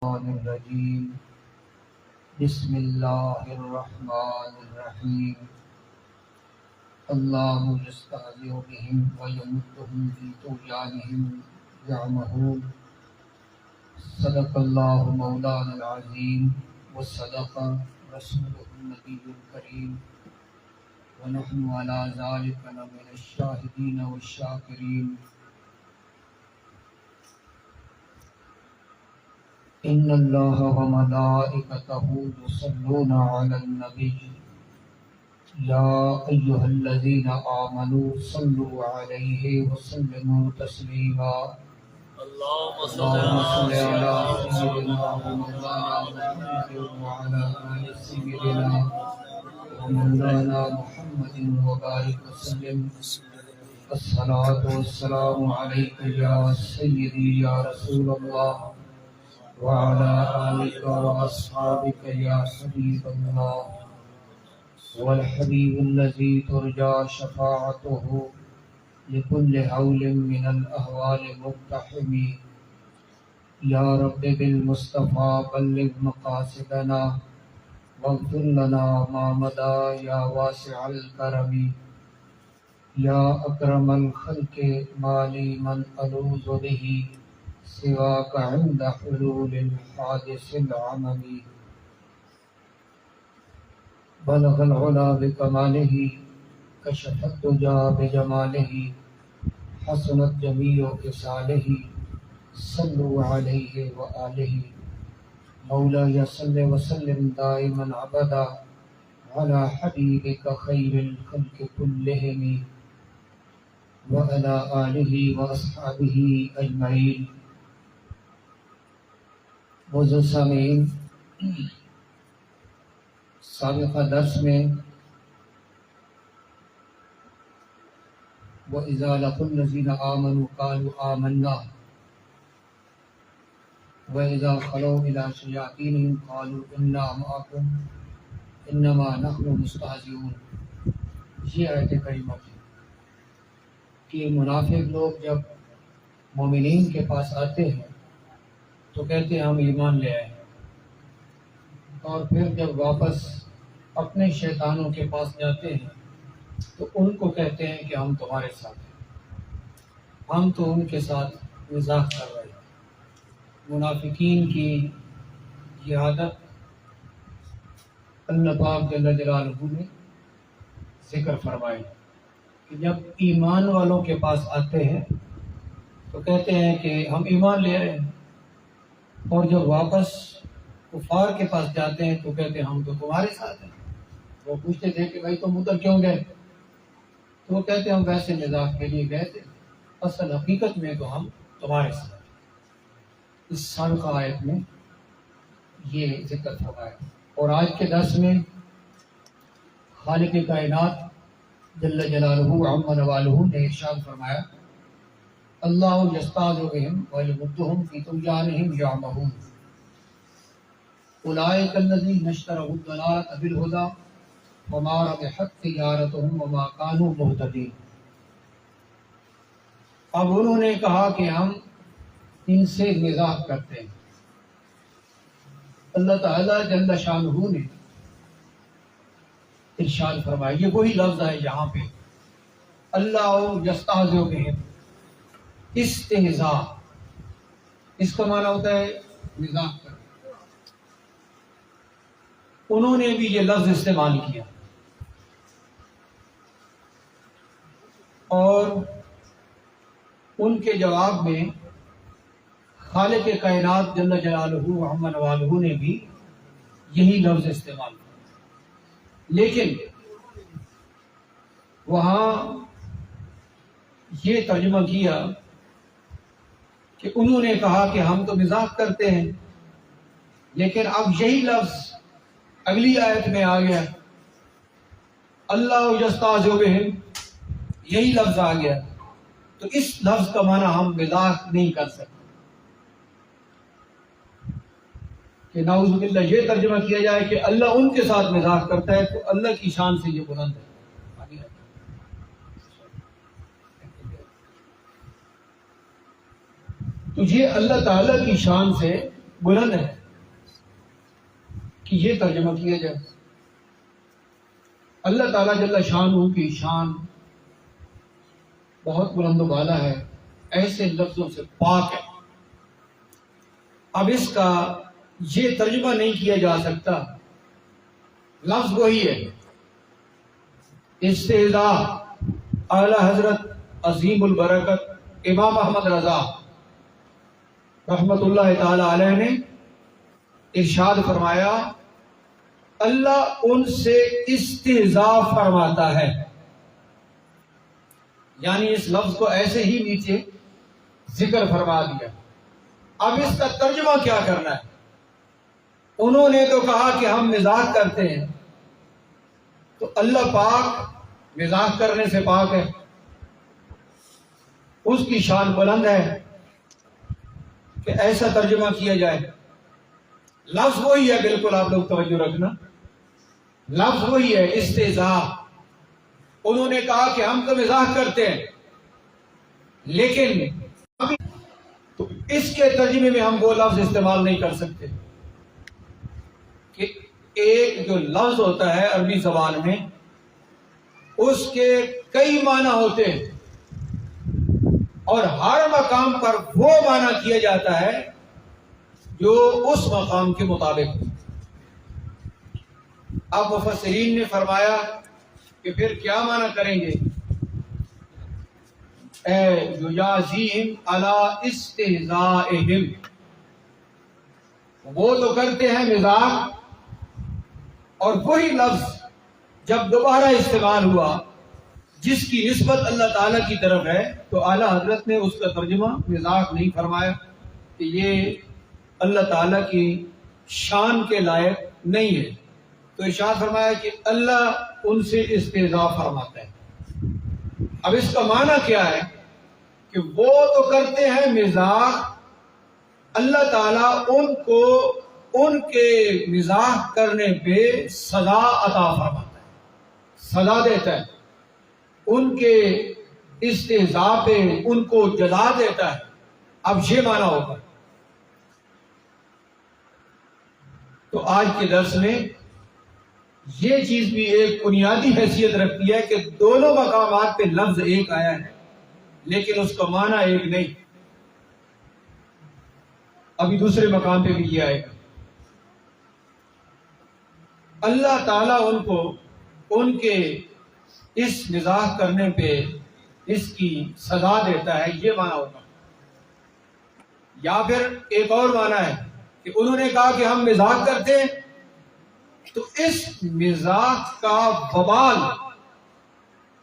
الرحمن الرجيم بسم الله الرحمن الرحيم الله يستهزئ بهم ويمدهم في طغيانهم يعمهون صدق الله مولانا العظيم وصدق رسوله النبي الكريم ونحن على ذلك لمن الشاهدين والشاكرين إن الله وملائكته يصلون على النبي يا أيها الذين آمنوا صلوا عليه وسلموا تسليما اللهم صل اللهم صل على على سيدنا سيدنا ومولانا محمد وعلى آل سيدنا ومولانا محمد وبارك وسلم الصلاة والسلام عليك يا سيدي يا رسول الله وعلى آلك وأصحابك يا حبيب الله والحبيب الذي ترجى شفاعته لكل هول من الأهوال مقتحم يا رب بالمصطفى بلغ مقاصدنا واغفر لنا ما مضى يا واسع الكرم يا أكرم الخلق ما لي من ألوذ به سواك عند حلول الحادث العمم بلغ العلا بكماله كشف الدجى بجماله حسنت جميع خصاله صلوا عليه وآله مولاي صل وسلم دائما أبدا على حبيبك خير الخلق كلهم وعلى آله وأصحابه أجمعين. معزز سامعین، سابقہ درس میں وَإِذَا لَقُوا الَّذِينَ آمَنُوا قَالُوا آمَنَّا وَإِذَا خَلَوْا إِلَىٰ شَيَاطِينِهِمْ قَالُوا إِنَّا مَعَكُمْ إِنَّمَا نَحْنُ مُسْتَهْزِئُونَ. یہ آیت کریمہ ہے کہ منافق لوگ جب مومنین کے پاس آتے ہیں تو کہتے ہیں ہم ایمان لے آئے، اور پھر جب واپس اپنے شیطانوں کے پاس جاتے ہیں تو ان کو کہتے ہیں کہ ہم تمہارے ساتھ ہیں، ہم تو ان کے ساتھ مزاح کر رہے ہیں. منافقین کی یہ عادت اللہ پاک جل جلالہ نے ذکر فرمائی کہ جب ایمان والوں کے پاس آتے ہیں تو کہتے ہیں کہ ہم ایمان لے رہے ہیں، اور جب واپس کفار کے پاس جاتے ہیں تو کہتے ہیں ہم تو تمہارے ساتھ ہیں. وہ پوچھتے تھے کہ بھائی تم ادھر کیوں گئے؟ تو وہ کہتے ہیں ہم ویسے مزاح کے لیے گئے تھے، اصل حقیقت میں تو ہم تمہارے ساتھ ہیں. اس سابقہ آیت میں یہ ذکر فرمایا. اور آج کے درس میں خالق کائنات جل جلالہ عم نوالہ نے ارشاد فرمایا اللہ یستعذ بہم ویمدہم فی طغیانہم یعمہون اولئک الذین اشتروا الضلالۃ بالہدی وما ربحت تجارتہم وما کانوا مہتدین. اب انہوں نے کہا کہ ہم ان سے مزاح کرتے ہیں. اللہ تعالیٰ جل شانہ نے ارشاد فرمایا، یہ وہی لفظ ہے یہاں پہ اللہ یستعذ بہم، استہزاء، اس کا معنی ہوتا ہے مزاح کرنا. انہوں نے بھی یہ لفظ استعمال کیا اور ان کے جواب میں خالق کائنات جل جلالہ عم نوالہ نے بھی یہی لفظ استعمال کیا. لیکن وہاں یہ ترجمہ کیا کہ انہوں نے کہا کہ ہم تو مزاح کرتے ہیں، لیکن اب یہی لفظ اگلی آیت میں آ گیا اللہ یستعذ بہم، یہی لفظ آ گیا، تو اس لفظ کا معنی ہم مزاح نہیں کر سکتے کہ نعوذ باللہ یہ ترجمہ کیا جائے کہ اللہ ان کے ساتھ مزاح کرتا ہے، تو اللہ کی شان سے یہ بلند ہے. تو یہ اللہ تعالیٰ کی شان سے بلند ہے کہ یہ ترجمہ کیا جائے۔ اللہ تعالیٰ جل شانہ کی شان بہت بلند و بالا ہے، ایسے لفظوں سے پاک ہے۔ اب اس کا یہ ترجمہ نہیں کیا جا سکتا، لفظ وہی ہے۔ استعزاء اعلی حضرت عظیم البرکت امام احمد رضا رحمت اللہ تعالی علیہ نے ارشاد فرمایا، اللہ ان سے استہزاء فرماتا ہے، یعنی اس لفظ کو ایسے ہی نیچے ذکر فرما دیا۔ اب اس کا ترجمہ کیا کرنا ہے؟ انہوں نے تو کہا کہ ہم مزاح کرتے ہیں، تو اللہ پاک مزاح کرنے سے پاک ہے، اس کی شان بلند ہے کہ ایسا ترجمہ کیا جائے۔ لفظ وہی ہے، بالکل آپ لوگ توجہ رکھنا، لفظ وہی ہے استہزاء۔ انہوں نے کہا کہ ہم تو مزاح کرتے ہیں، لیکن تو اس کے ترجمے میں ہم وہ لفظ استعمال نہیں کر سکتے کہ ایک جو لفظ ہوتا ہے عربی زبان میں اس کے کئی معنی ہوتے ہیں، اور ہر مقام پر وہ معنی کیا جاتا ہے جو اس مقام کے مطابق۔ اب مفسرین نے فرمایا کہ پھر کیا معنی کریں گے؟ یجازیہم علی استہزائہم، وہ تو کرتے ہیں مزاح، اور وہی لفظ جب دوبارہ استعمال ہوا جس کی نسبت اللہ تعالیٰ کی طرف ہے تو اعلیٰ حضرت نے اس کا ترجمہ مزاح نہیں فرمایا کہ یہ اللہ تعالیٰ کی شان کے لائق نہیں ہے، تو ارشاد فرمایا کہ اللہ ان سے استہزاء فرماتا ہے۔ اب اس کا معنی کیا ہے کہ وہ تو کرتے ہیں مزاح، اللہ تعالیٰ ان کو ان کے مزاح کرنے پہ سزا عطا فرماتا ہے، سزا دیتا ہے، ان کے استہزاء پہ ان کو جزا دیتا ہے۔ اب یہ معنی ہوگا۔ تو آج کے درس میں یہ چیز بھی ایک بنیادی حیثیت رکھتی ہے کہ دونوں مقامات پہ لفظ ایک آیا ہے لیکن اس کا معنی ایک نہیں۔ ابھی دوسرے مقام پہ بھی یہ آئے گا۔ اللہ تعالیٰ ان کو ان کے اس مزاح کرنے پہ اس کی سزا دیتا ہے، یہ معنی ہوگا۔ یا پھر ایک اور معنی ہے کہ انہوں نے کہا کہ ہم مزاح کرتے ہیں تو اس مزاح کا وبال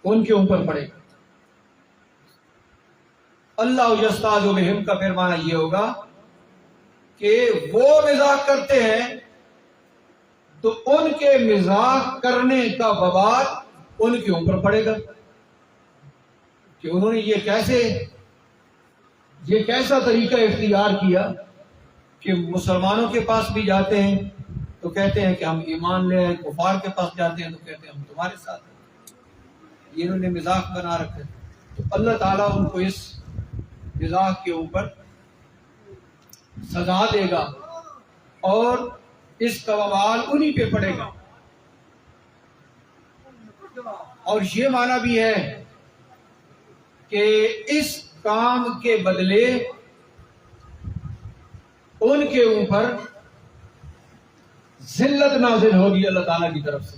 ان کے اوپر پڑے گا۔ اللہ یستعذ بہم کا پھر معنی یہ ہوگا کہ وہ مزاح کرتے ہیں تو ان کے مزاح کرنے کا وبال ان کے اوپر پڑے گا کہ انہوں نے یہ کیسا طریقہ اختیار کیا کہ مسلمانوں کے پاس بھی جاتے ہیں تو کہتے ہیں کہ ہم ایمان لے آئے، کفار کے پاس جاتے ہیں تو کہتے ہیں ہم تمہارے ساتھ ہیں۔ یہ انہوں نے مزاح بنا رکھا ہے، تو اللہ تعالیٰ ان کو اس مزاح کے اوپر سزا دے گا اور اس کا وبال انہی پہ پڑے گا۔ اور یہ معنی بھی ہے کہ اس کام کے بدلے ان کے اوپر ذلت نازل ہوگی اللہ تعالیٰ کی طرف سے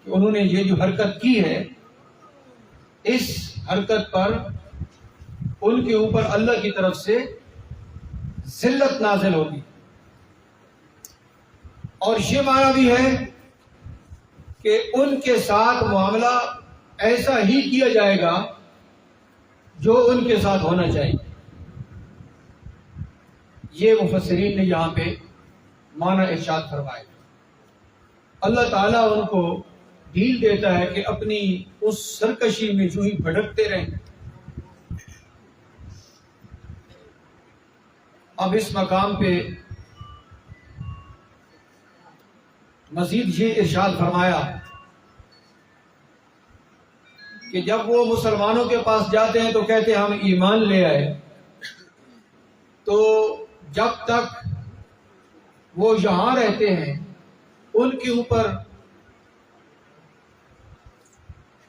کہ انہوں نے یہ جو حرکت کی ہے، اس حرکت پر ان کے اوپر اللہ کی طرف سے ذلت نازل ہوگی۔ اور یہ معنی بھی ہے کہ ان کے ساتھ معاملہ ایسا ہی کیا جائے گا جو ان کے ساتھ ہونا چاہیے۔ یہ مفسرین نے یہاں پہ معنی ارشاد فرمائے۔ اللہ تعالیٰ ان کو ڈھیل دیتا ہے کہ اپنی اس سرکشی میں جو ہی بھٹکتے رہیں۔ اب اس مقام پہ مزید یہ ارشاد فرمایا کہ جب وہ مسلمانوں کے پاس جاتے ہیں تو کہتے ہیں ہم ایمان لے آئے، تو جب تک وہ یہاں رہتے ہیں ان کے اوپر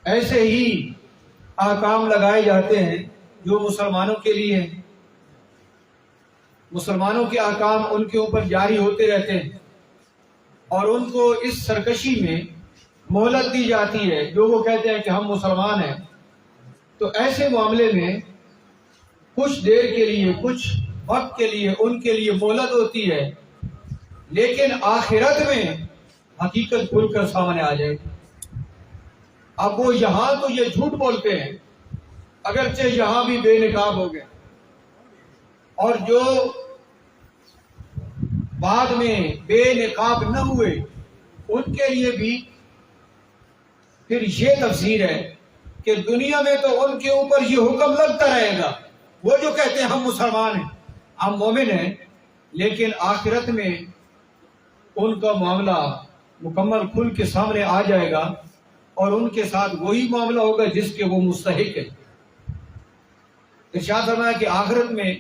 ایسے ہی احکام لگائے جاتے ہیں جو مسلمانوں کے لیے ہیں. مسلمانوں کے احکام ان کے اوپر جاری ہوتے رہتے ہیں اور ان کو اس سرکشی میں مہلت دی جاتی ہے. جو وہ کہتے ہیں کہ ہم مسلمان ہیں تو ایسے معاملے میں کچھ دیر کے لیے کچھ وقت کے لیے ان کے لیے مہلت ہوتی ہے، لیکن آخرت میں حقیقت کھل کر سامنے آ جائے گی. اب وہ یہاں تو یہ جھوٹ بولتے ہیں اگرچہ یہاں بھی بے نقاب ہو گئے، اور جو بعد میں بے نقاب نہ ہوئے ان کے لیے بھی پھر یہ تفسیر ہے کہ دنیا میں تو ان کے اوپر یہ حکم لگتا رہے گا، وہ جو کہتے ہیں ہم مسلمان ہیں ہم مومن ہیں، لیکن آخرت میں ان کا معاملہ مکمل کھل کے سامنے آ جائے گا اور ان کے ساتھ وہی معاملہ ہوگا جس کے وہ مستحق ہے. ارشاد فرمایا کہ آخرت میں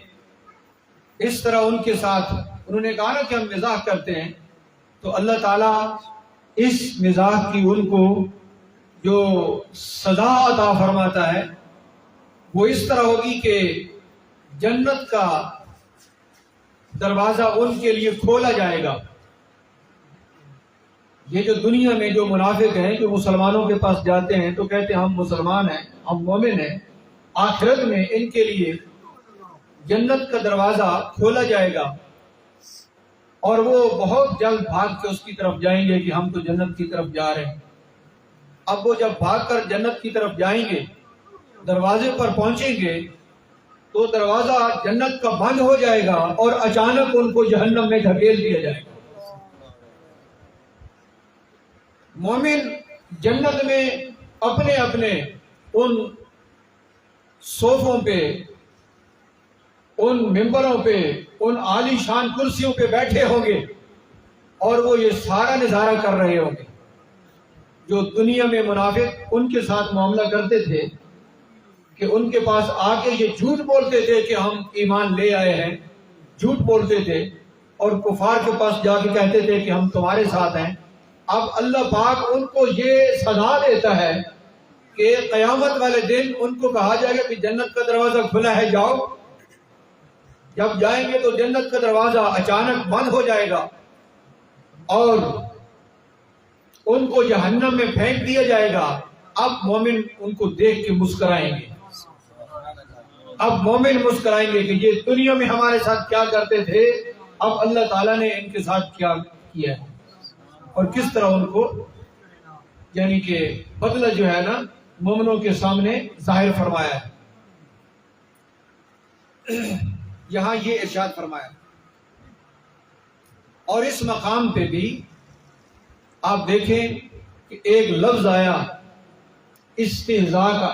اس طرح ان کے ساتھ انہوں نے کہا نا کہ ہم مزاح کرتے ہیں، تو اللہ تعالیٰ اس مزاح کی ان کو جو سزا عطا فرماتا ہے وہ اس طرح ہوگی کہ جنت کا دروازہ ان کے لیے کھولا جائے گا. یہ جو دنیا میں جو منافق ہیں جو مسلمانوں کے پاس جاتے ہیں تو کہتے ہیں ہم مسلمان ہیں ہم مومن ہیں، آخرت میں ان کے لیے جنت کا دروازہ کھولا جائے گا اور وہ بہت جلد بھاگ کے اس کی طرف جائیں گے کہ ہم تو جنت کی طرف جا رہے ہیں. اب وہ جب بھاگ کر جنت کی طرف جائیں گے دروازے پر پہنچیں گے تو دروازہ جنت کا بند ہو جائے گا اور اچانک ان کو جہنم میں دھکیل دیا جائے گا. مومن جنت میں اپنے اپنے ان صوفوں پہ ان ممبروں پہ ان عالی شان کرسیوں پہ بیٹھے ہوں گے اور وہ یہ سارا نظارہ کر رہے ہوں گے. جو دنیا میں منافق ان کے ساتھ معاملہ کرتے تھے کہ ان کے پاس آ کے یہ جھوٹ بولتے تھے کہ ہم ایمان لے آئے ہیں، جھوٹ بولتے تھے اور کفار کے پاس جا کے کہتے تھے کہ ہم تمہارے ساتھ ہیں. اب اللہ پاک ان کو یہ سزا دیتا ہے کہ قیامت والے دن ان کو کہا جائے گا کہ جنت کا دروازہ کھلا ہے جاؤ. جب جائیں گے تو جنت کا دروازہ اچانک بند ہو جائے گا اور ان کو جہنم میں پھینک دیا جائے گا. اب مومن ان کو دیکھ کے مسکرائیں گے، اب مومن مسکرائیں گے کہ یہ دنیا میں ہمارے ساتھ کیا کرتے تھے، اب اللہ تعالیٰ نے ان کے ساتھ کیا کیا ہے اور کس طرح ان کو یعنی کہ بدلہ جو ہے نا مومنوں کے سامنے ظاہر فرمایا ہے. یہاں یہ ارشاد فرمایا اور اس مقام پہ بھی آپ دیکھیں کہ ایک لفظ آیا استہزاء کا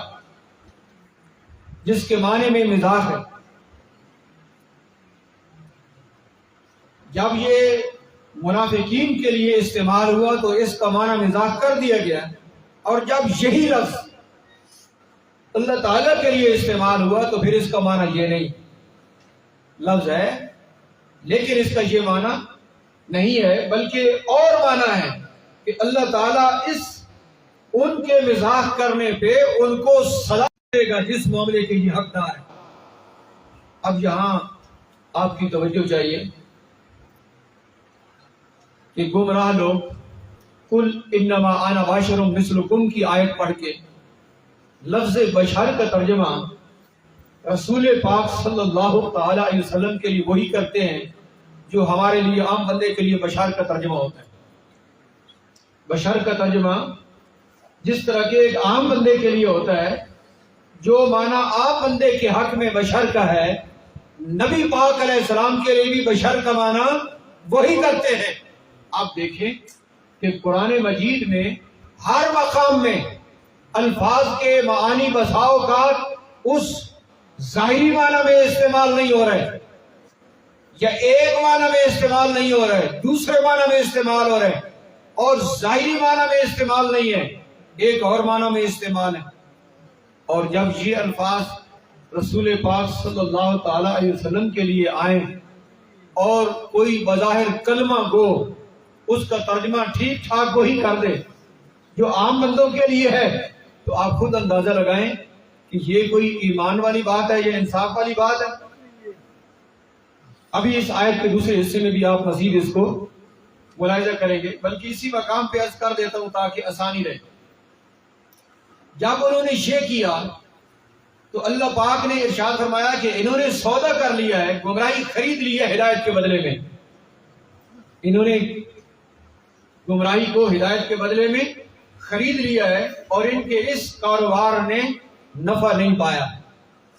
جس کے معنی میں مزاح ہے. جب یہ منافقین کے لیے استعمال ہوا تو اس کا معنی مزاح کر دیا گیا، اور جب یہی لفظ اللہ تعالیٰ کے لیے استعمال ہوا تو پھر اس کا معنی یہ نہیں. لفظ ہے لیکن اس کا یہ معنی نہیں ہے، بلکہ اور معنی ہے کہ اللہ تعالیٰ ان کے مزاح کرنے پہ ان کو سزا دے گا جس معاملے کے یہ حقدار ہے. اب یہاں آپ کی توجہ چاہیے کہ گمراہ لوگ قل انما انا بشر مثلکم کی آیت پڑھ کے لفظ بشر کا ترجمہ رسول پاک صلی اللہ تعالی علیہ وسلم کے لیے وہی کرتے ہیں جو ہمارے لیے عام بندے کے لیے بشر کا ترجمہ ہوتا ہے. بشر کا ترجمہ جس طرح کے ایک عام بندے کے لیے ہوتا ہے، جو معنی عام بندے کے حق میں بشر کا ہے، نبی پاک علیہ السلام کے لیے بھی بشر کا معنی وہی کرتے ہیں. آپ دیکھیں کہ قرآن مجید میں ہر مقام میں الفاظ کے معانی بسا اوقات اس ظاہری معنی میں استعمال نہیں ہو رہے، یا ایک معنی میں استعمال نہیں ہو رہے، دوسرے معنی میں استعمال ہو رہے، اور ظاہری معنی میں استعمال نہیں ہے، ایک اور معنی میں استعمال ہے. اور جب یہ الفاظ رسول پاک صلی اللہ تعالی علیہ وسلم کے لیے آئے اور کوئی بظاہر کلمہ گو اس کا ترجمہ ٹھیک ٹھاک وہی کر دے جو عام بندوں کے لیے ہے، تو آپ خود اندازہ لگائیں کہ یہ کوئی ایمان والی بات ہے، یہ انصاف والی بات ہے۔ ابھی اس آیت کے دوسرے حصے میں بھی آپ مزید اس کو ملاحظہ کریں گے، بلکہ اسی مقام پہ عرض کر دیتا ہوں تاکہ آسانی رہے۔ جب انہوں نے یہ کیا تو اللہ پاک نے ارشاد فرمایا کہ انہوں نے سودا کر لیا ہے، گمراہی خرید لی ہے ہدایت کے بدلے میں۔ انہوں نے گمراہی کو ہدایت کے بدلے میں خرید لیا ہے اور ان کے اس کاروبار نے نفع نہیں پایا۔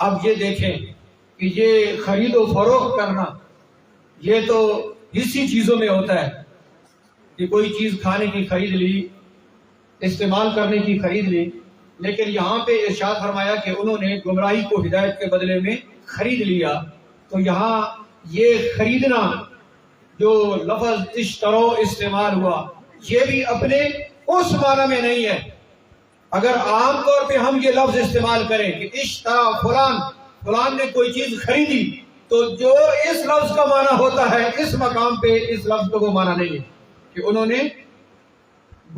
اب یہ دیکھیں کہ یہ خرید و فروخت کرنا یہ تو اسی چیزوں میں ہوتا ہے کہ کوئی چیز کھانے کی خرید لی، استعمال کرنے کی خرید لی، لیکن یہاں پہ ارشاد فرمایا کہ انہوں نے گمراہی کو ہدایت کے بدلے میں خرید لیا۔ تو یہاں یہ خریدنا جو لفظ اشترو استعمال ہوا یہ بھی اپنے اس معنی میں نہیں ہے۔ اگر عام طور پہ ہم یہ لفظ استعمال کریں کہ اشترا فلان نے کوئی چیز خریدی، تو جو اس لفظ کا معنی ہوتا ہے اس مقام پہ اس لفظ کا وہ معنی نہیں ہے کہ انہوں نے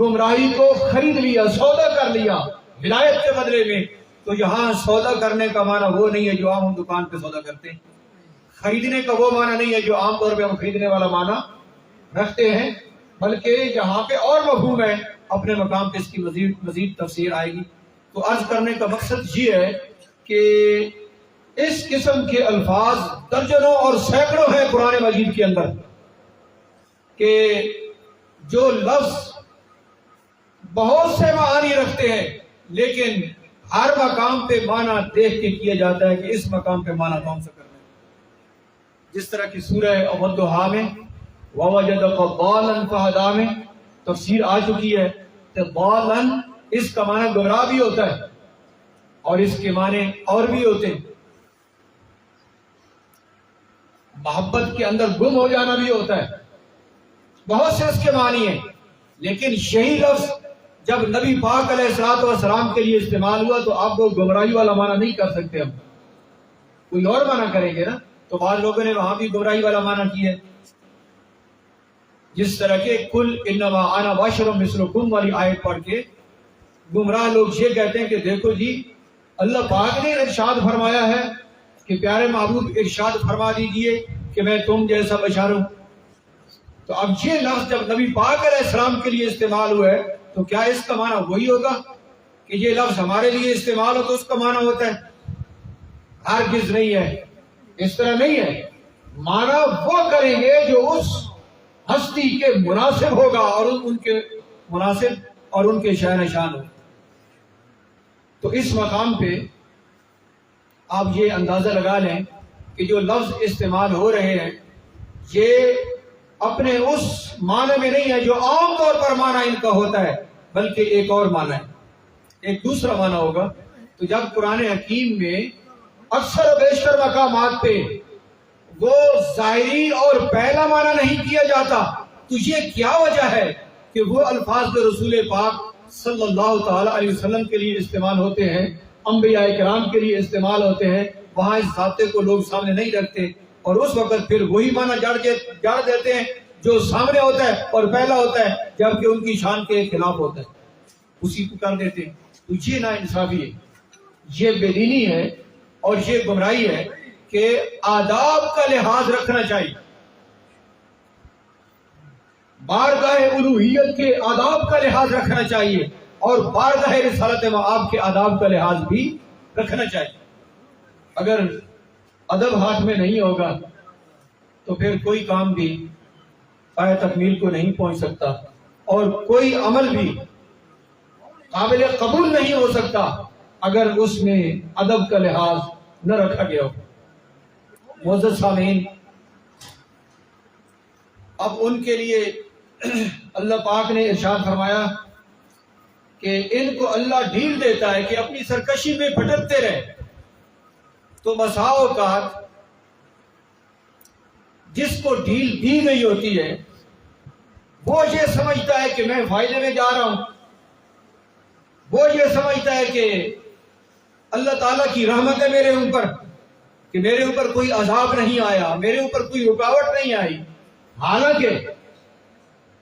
گمراہی کو خرید لیا، سودا کر لیا ہدایت کے بدلے میں۔ تو یہاں سودا کرنے کا معنی وہ نہیں ہے جو عام ہم دکان پہ سودا کرتے ہیں، خریدنے کا وہ معنی نہیں ہے جو عام طور پہ ہم خریدنے والا معنی رکھتے ہیں، بلکہ یہاں پہ اور مفہوم ہے، اپنے مقام پہ اس کی مزید تفسیر آئے گی۔ تو عرض کرنے کا مقصد یہ ہے کہ اس قسم کے الفاظ درجنوں اور سینکڑوں ہیں قرآن مجید کے اندر، کہ جو لفظ بہت سے معانی رکھتے ہیں لیکن ہر مقام پہ معنی دیکھ کے کیا جاتا ہے کہ اس مقام پہ معنی کون سا کرنا ہے۔ جس طرح کی سورہ والضحیٰ میں وَوَجَدَكَ ضَالًّا فَهَدَىٰ میں تفسیر آ چکی ہے کہ ضالًا اس کا معنی گمراہ بھی ہوتا ہے اور اس کے معنی اور بھی ہوتے ہیں، محبت کے اندر گم ہو جانا بھی ہوتا ہے، بہت سے اس کے معنی ہیں۔ لیکن یہی لفظ جب نبی پاک علیہ الصلوۃ والسلام کے لیے استعمال ہوا تو آپ کو گمراہی والا معنی نہیں کر سکتے، ہم کوئی اور معنی کریں گے نا، تو بعض لوگوں نے وہاں بھی گمراہی والا معنی کیا ہے۔ جس طرح کے کل انما انا بشر مثلکم والی آیت پڑھ کے گمراہ لوگ یہ کہتے ہیں کہ دیکھو جی اللہ پاک نے ارشاد فرمایا ہے کہ پیارے محبوب ارشاد فرما دیجئے کہ میں تم جیسا بشر ہوں۔ تو اب یہ لفظ جب نبی پاک علیہ السلام کے لیے استعمال ہوا ہے تو کیا اس کا معنی وہی ہوگا کہ یہ لفظ ہمارے لیے استعمال ہو تو اس کا معنی ہوتا ہے؟ ہرگز نہیں ہے، اس طرح نہیں ہے۔ معنی وہ کریں گے جو اس ہستی کے مناسب ہوگا اور ان کے مناسب اور ان کے شأن شان ہو۔ تو اس مقام پہ آپ یہ اندازہ لگا لیں کہ جو لفظ استعمال ہو رہے ہیں یہ اپنے اس معنی میں نہیں ہے جو عام طور پر معنی ان کا ہوتا ہے، بلکہ ایک اور معنی ہے، ایک دوسرا معنی ہوگا۔ تو جب قرآن حکیم میں اکثر و بیشتر مقامات پہ وہ ظاہری اور پہلا معنی نہیں کیا جاتا تو یہ کیا وجہ ہے کہ وہ الفاظ جو رسول پاک صلی اللہ تعالی علیہ وسلم کے لیے استعمال ہوتے ہیں، انبیاء کرام کے لیے استعمال ہوتے ہیں، وہاں اس ضابطے کو لوگ سامنے نہیں رکھتے اور اس وقت پھر وہی معنی جڑ دیتے ہیں جو سامنے ہوتا ہے اور پہلا ہوتا ہے جبکہ ان کی شان کے خلاف ہوتا ہے، اسی کو کر دیتے ہیں۔ تو یہ ناانصافی ہے، یہ بے دینی ہے اور یہ گمراہی ہے کہ آداب کا لحاظ رکھنا چاہیے، بارگاہ الوہیت کے آداب کا لحاظ رکھنا چاہیے اور بارگاہ رسالت مآب کے آداب کا لحاظ بھی رکھنا چاہیے۔ اگر ادب ہاتھ میں نہیں ہوگا تو پھر کوئی کام بھی پائے تکمیل کو نہیں پہنچ سکتا اور کوئی عمل بھی قابل قبول نہیں ہو سکتا اگر اس میں ادب کا لحاظ نہ رکھا گیا ہو۔ معزز سامعین، اب ان کے لیے اللہ پاک نے ارشاد فرمایا کہ ان کو اللہ ڈھیل دیتا ہے کہ اپنی سرکشی میں بھٹکتے رہے، تو بسا اوقات جس کو ڈھیل دی گئی ہوتی ہے وہ یہ سمجھتا ہے کہ میں فائدے میں جا رہا ہوں، وہ یہ سمجھتا ہے کہ اللہ تعالیٰ کی رحمت ہے میرے اوپر، کہ میرے اوپر کوئی عذاب نہیں آیا، میرے اوپر کوئی رکاوٹ نہیں آئی، حالانکہ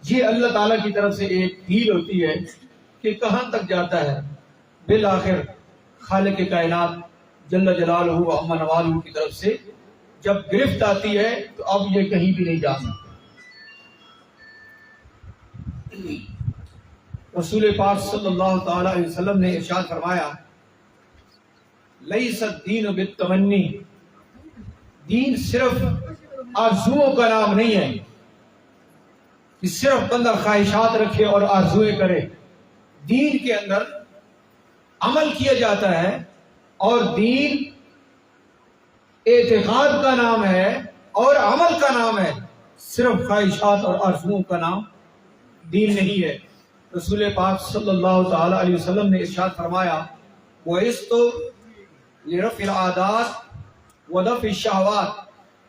یہ اللہ تعالیٰ کی طرف سے ایک ڈھیل ہوتی ہے کہ کہاں تک جاتا ہے۔ بالآخر خالق کائنات جل جلالہ و عم نوالہ کی طرف سے جب گرفت آتی ہے تو اب یہ کہیں بھی نہیں جا سکتا۔ رسول پاک صلی اللہ تعالی علیہ وسلم نے ارشاد فرمایا، لیس الدین بالتمنی، دین صرف آرزوؤں کا نام نہیں ہے کہ صرف بندہ خواہشات رکھے اور آرزویں کرے۔ دین کے اندر عمل کیا جاتا ہے، اور دین اعتقاد کا نام ہے اور عمل کا نام ہے، صرف خواہشات اور آرزوؤں کا نام دین نہیں ہے۔ رسول پاک صلی اللہ تعالی علیہ وسلم نے ارشاد فرمایا، وَإِسْتُ لِرَفْعِ الْعَادَاتِ وَدَفْعِ الشَّهَوَاتِ،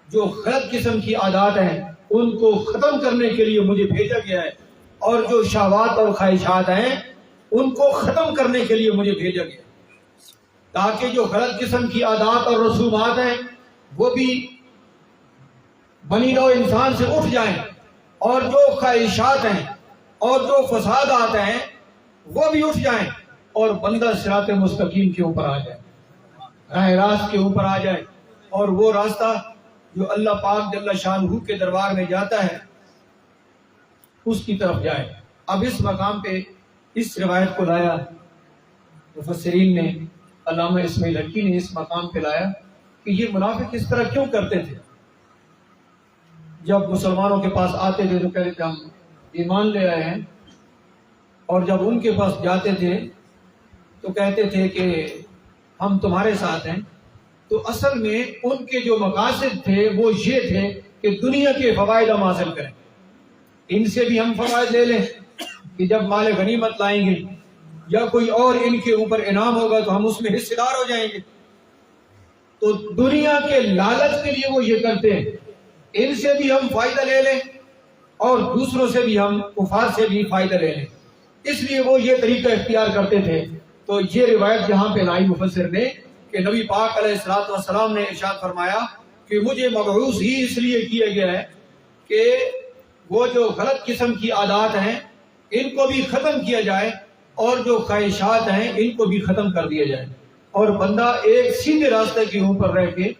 جو غلط قسم کی عادات ہیں ان کو ختم کرنے کے لیے مجھے بھیجا گیا ہے، اور جو شہوات اور خواہشات ہیں ان کو ختم کرنے کے لیے مجھے بھیجا گیا ہے، تاکہ جو غلط قسم کی عادات اور رسومات ہیں وہ بھی بنی نوع انسان سے اٹھ جائیں، اور جو خواہشات ہیں اور جو فسادات ہیں وہ بھی اٹھ جائیں، اور بندہ صراط مستقیم کے اوپر آ جائے، راہ راست کے اوپر آ جائے، اور وہ راستہ جو اللہ پاک جل شانہ کے دربار میں جاتا ہے اس کی طرف جائے۔ اب اس مقام پہ اس روایت کو لایا مفسرین نے، علامہ اسماعیل حقی نے اس مقام پہ لایا کہ یہ منافق اس طرح کیوں کرتے تھے۔ جب مسلمانوں کے پاس آتے تھے تو کہتے تھے ہم ایمان لے آئے ہیں، اور جب ان کے پاس جاتے تھے تو کہتے تھے کہ ہم تمہارے ساتھ ہیں۔ تو اصل میں ان کے جو مقاصد تھے وہ یہ تھے کہ دنیا کے فوائد ہم حاصل کریں، ان سے بھی ہم فوائد لے لیں کہ جب مال غنیمت لائیں گے یا کوئی اور ان کے اوپر انعام ہوگا تو ہم اس میں حصے دار ہو جائیں گے۔ تو دنیا کے لالچ کے لیے وہ یہ کرتے ہیں، ان سے بھی ہم فائدہ لے لیں اور دوسروں سے بھی ہم کفار سے بھی فائدہ لے لیں، اس لیے وہ یہ طریقہ اختیار کرتے تھے۔ تو یہ روایت جہاں پہ لائی مفسر نے کہ نبی پاک علیہ الصلوۃ والسلام نے ارشاد فرمایا کہ مجھے مبعوث ہی اس لیے کیا گیا ہے کہ وہ جو غلط قسم کی عادات ہیں ان کو بھی ختم کیا جائے، اور جو خواہشات ہیں ان کو بھی ختم کر دیا جائے، اور بندہ ایک سیدھے راستے کے اوپر رہ کے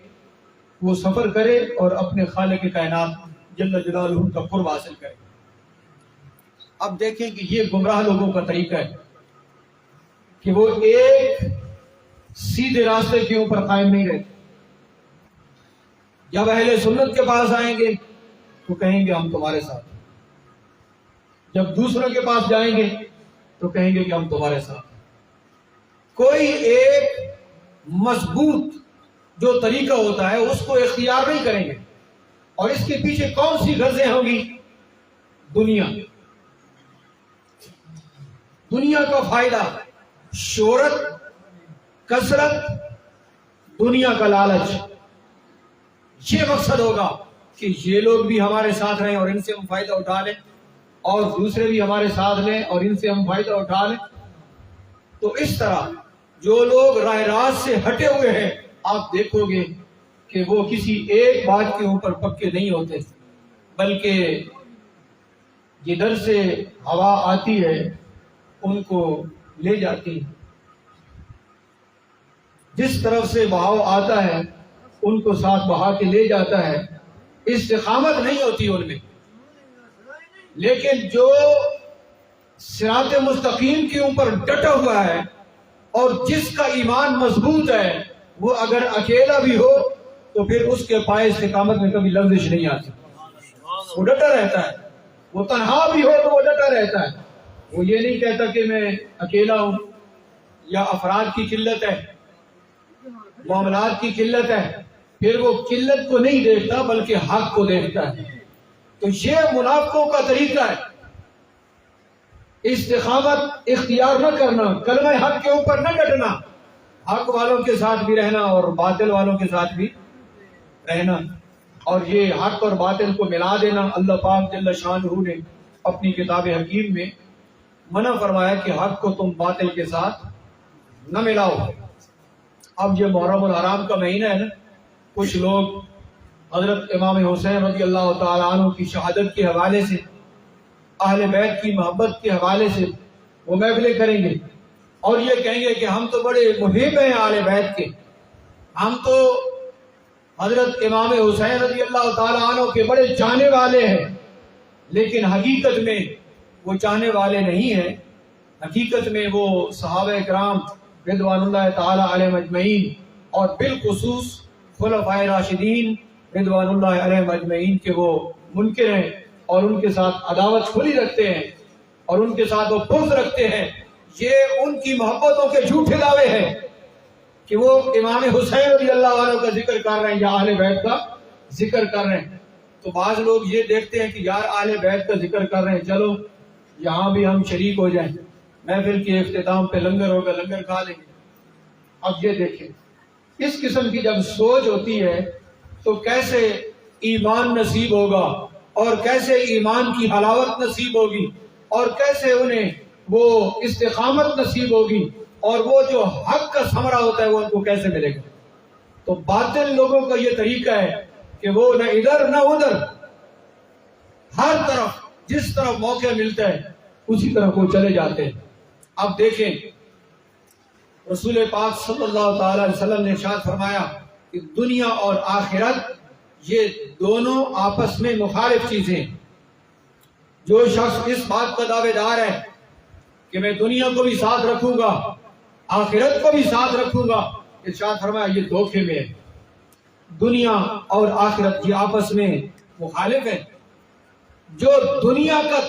وہ سفر کرے اور اپنے خالق کائنات جل جلالہ کا قرب حاصل کرے۔ اب دیکھیں کہ یہ گمراہ لوگوں کا طریقہ ہے کہ وہ ایک سیدھے راستے کے اوپر قائم نہیں رہتے۔ جب اہل سنت کے پاس آئیں گے تو کہیں گے ہم تمہارے ساتھ، جب دوسروں کے پاس جائیں گے تو کہیں گے کہ ہم تمہارے ساتھ۔ کوئی ایک مضبوط جو طریقہ ہوتا ہے اس کو اختیار نہیں کریں گے، اور اس کے پیچھے کون سی غرضیں ہوں گی؟ دنیا کا فائدہ، شہرت، کثرت، دنیا کا لالچ، یہ مقصد ہوگا کہ یہ لوگ بھی ہمارے ساتھ رہیں اور ان سے ہم فائدہ اٹھا لیں، اور دوسرے بھی ہمارے ساتھ لیں اور ان سے ہم فائدہ اٹھا لیں۔ تو اس طرح جو لوگ راہ راست سے ہٹے ہوئے ہیں آپ دیکھو گے کہ وہ کسی ایک بات کے اوپر پکے نہیں ہوتے، بلکہ جدھر سے ہوا آتی ہے ان کو لے جاتی ہے، جس طرف سے بہاؤ آتا ہے ان کو ساتھ بہا کے لے جاتا ہے۔ استقامت نہیں ہوتی ان میں، لیکن جو صراط مستقیم کے اوپر ڈٹا ہوا ہے اور جس کا ایمان مضبوط ہے، وہ اگر اکیلا بھی ہو تو پھر اس کے پائے استقامت میں کبھی لغزش نہیں آتی، وہ ڈٹا رہتا ہے۔ وہ تنہا بھی ہو تو وہ ڈٹا رہتا ہے، وہ یہ نہیں کہتا کہ میں اکیلا ہوں، یا افراد کی قلت ہے، معاملات کی قلت ہے، پھر وہ قلت کو نہیں دیکھتا بلکہ حق کو دیکھتا ہے۔ تو یہ منافقوں کا طریقہ ہے، استقامت اختیار نہ کرنا، کلمہ حق کے اوپر نہ ڈٹنا، حق والوں کے ساتھ بھی رہنا اور باطل والوں کے ساتھ بھی رہنا، اور یہ حق اور باطل کو ملا دینا۔ اللہ پاک جل شانہ نے اپنی کتاب حکیم میں منع فرمایا کہ حق کو تم باطل کے ساتھ نہ ملاؤ۔ اب یہ محرم الحرام کا مہینہ ہے نا، کچھ لوگ حضرت امام حسین رضی اللہ تعالیٰ عنہ کی شہادت کے حوالے سے، اہل بیت کی محبت کے حوالے سے وہ محفلیں کریں گے اور یہ کہیں گے کہ ہم تو بڑے محب ہیں اہل بیت کے، ہم تو حضرت امام حسین رضی اللہ تعالیٰ عنہ کے بڑے چاہنے والے ہیں، لیکن حقیقت میں وہ چاہنے والے نہیں ہیں، حقیقت میں وہ صحابہ کرام رضوان اللہ تعالیٰ علیہم اجمعین اور بالخصوص خلفائے راشدین رضوان اللہ علیہم اجمعین کے وہ منکر ہیں اور ان کے ساتھ عداوت کھلی رکھتے ہیں اور ان کے ساتھ وہ بغض رکھتے ہیں۔ یہ ان کی محبتوں کے جھوٹے دعوے ہیں کہ وہ امام حسین رضی اللہ عنہ کا ذکر کر رہے ہیں یا اہل بیت کا ذکر کر رہے ہیں۔ تو بعض لوگ یہ دیکھتے ہیں کہ یار اہل بیت کا ذکر کر رہے ہیں، چلو یہاں بھی ہم شریک ہو جائیں، محفل کے اختتام پہ لنگر ہوگا، لنگر کھا لیں گے۔ اب یہ دیکھیں، اس قسم کی جب سوچ ہوتی ہے تو کیسے ایمان نصیب ہوگا اور کیسے ایمان کی حلاوت نصیب ہوگی اور کیسے انہیں وہ استقامت نصیب ہوگی اور وہ جو حق کا ثمرہ ہوتا ہے وہ ان کو کیسے ملے گا۔ تو باطل لوگوں کا یہ طریقہ ہے کہ وہ نہ ادھر نہ ادھر، ہر طرف جس طرف موقع ملتا ہے اسی طرف وہ چلے جاتے ہیں۔ اب دیکھیں رسول پاک صلی اللہ تعالی علیہ وسلم نے ارشاد فرمایا کہ دنیا اور آخرت یہ دونوں آپس میں مخالف چیزیں ہیں۔ جو شخص اس بات کا دعوے دار ہے کہ میں دنیا کو بھی ساتھ رکھوں گا آخرت کو بھی ساتھ رکھوں گا، ارشاد فرمایا یہ دھوکے میں ہے۔ دنیا اور آخرت یہ آپس میں مخالف ہے۔ جو دنیا کا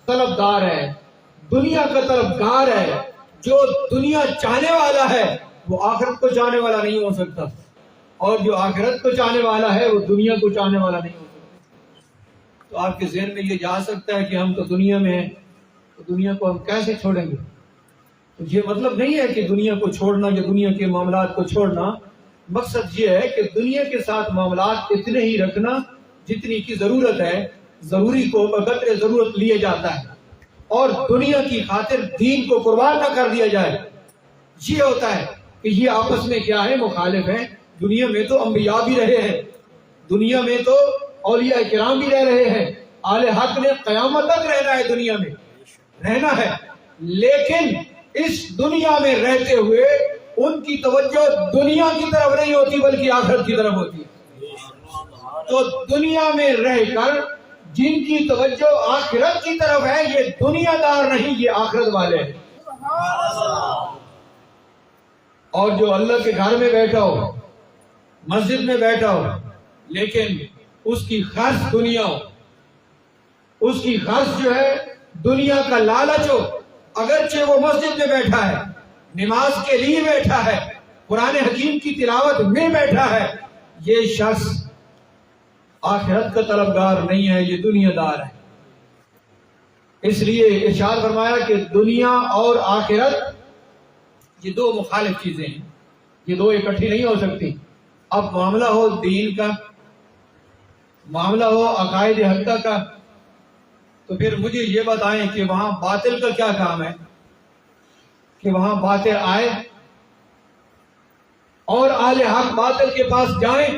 طلبدار ہے، دنیا کا طلبگار ہے، جو دنیا چاہنے والا ہے وہ آخرت کو چاہنے والا نہیں ہو سکتا، اور جو آخرت کو چاہنے والا ہے وہ دنیا کو چاہنے والا نہیں ہو سکتا۔ تو آپ کے ذہن میں یہ جا سکتا ہے کہ ہم تو دنیا میں ہیں، تو دنیا کو ہم کیسے چھوڑیں گے؟ تو یہ مطلب نہیں ہے کہ دنیا کو چھوڑنا یا دنیا کے معاملات کو چھوڑنا، مقصد یہ ہے کہ دنیا کے ساتھ معاملات اتنے ہی رکھنا جتنی کی ضرورت ہے، ضروری کو بقدر ضرورت لیے جاتا ہے، اور دنیا کی خاطر دین کو قربان نہ کر دیا جائے۔ یہ ہوتا ہے کہ یہ آپس میں کیا ہے؟ مخالف ہیں۔ دنیا میں تو انبیاء بھی رہے ہیں، دنیا میں تو اولیاء کرام بھی رہ رہے ہیں، اہل حق نے قیامت تک رہنا ہے، دنیا میں رہنا ہے، لیکن اس دنیا میں رہتے ہوئے ان کی توجہ دنیا کی طرف نہیں ہوتی بلکہ آخرت کی طرف ہوتی ہے۔ تو دنیا میں رہ کر جن کی توجہ آخرت کی طرف ہے یہ دنیا دار نہیں، یہ آخرت والے ہیں۔ اور جو اللہ کے گھر میں بیٹھا ہو، مسجد میں بیٹھا ہو، لیکن اس کی خرچ دنیا ہو، اس کی خرچ جو ہے دنیا کا لالچ ہو، اگرچہ وہ مسجد میں بیٹھا ہے، نماز کے لیے بیٹھا ہے، قرآن حکیم کی تلاوت میں بیٹھا ہے، یہ شخص آخرت کا طلبگار نہیں ہے، یہ دنیا دار ہے۔ اس لیے ارشاد فرمایا کہ دنیا اور آخرت یہ دو مخالف چیزیں ہیں، یہ دو اکٹھی نہیں ہو سکتی۔ اب معاملہ ہو دین کا، معاملہ ہو عقائد حقہ کا، تو پھر مجھے یہ بتائیں کہ وہاں باطل کا کیا کام ہے کہ وہاں باطل آئے اور اہل حق باطل کے پاس جائیں؟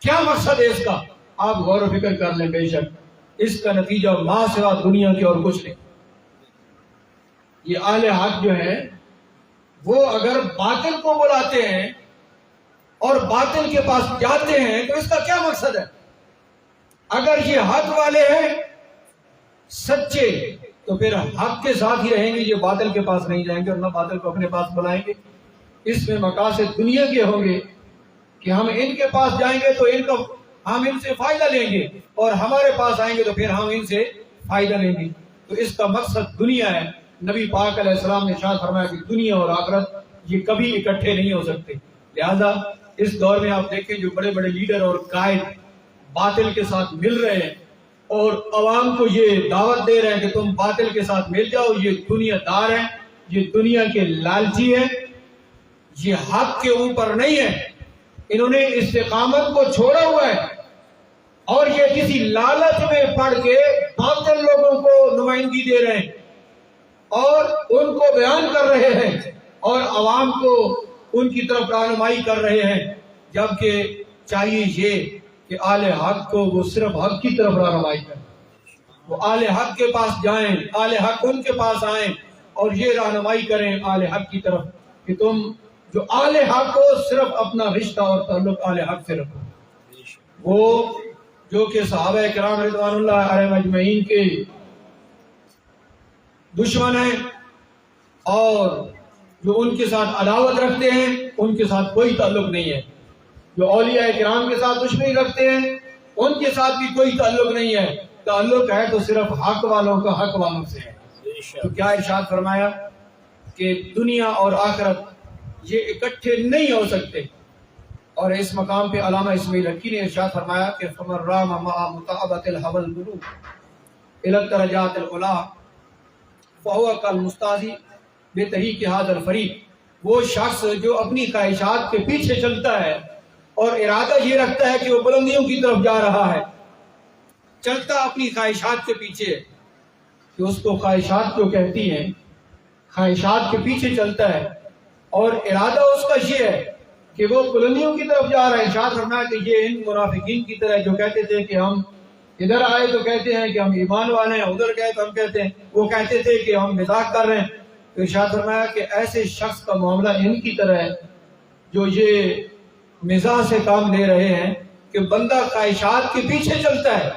کیا مقصد ہے اس کا؟ آپ غور و فکر کر لیں، بے شک اس کا نتیجہ ما سوا دنیا کے اور کچھ نہیں۔ یہ اہل حق جو ہیں وہ اگر باطل کو بلاتے ہیں اور باطل کے پاس جاتے ہیں تو اس کا کیا مقصد ہے؟ اگر یہ حق والے ہیں سچے تو پھر حق کے ساتھ ہی رہیں گے، یہ باطل کے پاس نہیں جائیں گے اور نہ باطل کو اپنے پاس بلائیں گے۔ اس میں مقاصد دنیا کے ہوں گے کہ ہم ان کے پاس جائیں گے تو ہم ان سے فائدہ لیں گے، اور ہمارے پاس آئیں گے تو پھر ہم ان سے فائدہ لیں گے۔ تو اس کا مقصد دنیا ہے۔ نبی پاک علیہ السلام نے ارشاد فرمایا کہ دنیا اور آخرت یہ کبھی اکٹھے نہیں ہو سکتے۔ لہذا اس دور میں آپ دیکھیں جو بڑے بڑے لیڈر اور قائد باطل کے ساتھ مل رہے ہیں اور عوام کو یہ دعوت دے رہے ہیں کہ تم باطل کے ساتھ مل جاؤ، یہ دنیا دار ہیں، یہ دنیا کے لالچی ہیں، یہ حق کے اوپر نہیں ہے، انہوں نے استقامت کو چھوڑا ہوا ہے، اور یہ کسی لالچ میں پڑ کے باطل لوگوں کو نمائندگی دے رہے ہیں اور ان کو بیان کر رہے ہیں اور عوام کو ان کی طرف رہنمائی کر رہے ہیں، جبکہ چاہیے یہ کہ آل حق کو وہ صرف حق کی طرف رہنمائی کریں، وہ آل حق کے پاس جائیں، آل حق ان کے پاس آئیں اور یہ رہنمائی کریں آل حق کی طرف کہ تم جو آل حق ہو صرف اپنا رشتہ اور تعلق آل حق سے رکھو، وہ جو کہ صحابہ کرام رضوان اللہ علیہم اجمعین کے دشمن ہیں اور جو ان کے ساتھ عداوت رکھتے ہیں ان کے ساتھ کوئی تعلق نہیں ہے، جو اولیاء کرام کے ساتھ دشمنی رکھتے ہیں ان کے ساتھ بھی کوئی تعلق نہیں ہے، تعلق ہے تو صرف حق والوں کا حق والوں سے ہے۔ تو کیا ارشاد فرمایا کہ دنیا اور آخرت یہ اکٹھے نہیں ہو سکتے، اور اس مقام پہ علامہ اسماعیل حقی نے ارشاد فرمایا کہ فمن رام مع مطابۃ الهوى القلوب الى الدرجات العلی فهو كالمستاذی بتحریک هذا الفریق، وہ شخص جو اپنی خواہشات کے پیچھے چلتا ہے اور ارادہ یہ رکھتا ہے کہ وہ بلندیوں کی طرف جا رہا ہے، چلتا اپنی خواہشات کے پیچھے، کہ اس کو خواہشات جو کہتی ہیں، خواہشات کے پیچھے چلتا ہے اور ارادہ اس کا یہ ہے کہ وہ بلندیوں کی طرف جا رہا ہے۔ ارشاد فرمایا کہ یہ ان منافقین کی طرح جو کہتے تھے کہ ہم ادھر آئے تو کہتے ہیں کہ ہم ایمان والے ہیں، ادھر گئے تو ہم کہتے ہیں، وہ کہتے تھے کہ ہم مذاق کر رہے ہیں۔ تو ارشاد فرمایا کہ ایسے شخص کا معاملہ ان کی طرح ہے جو یہ مزاح سے کام لے رہے ہیں کہ بندہ خواہشات کے پیچھے چلتا ہے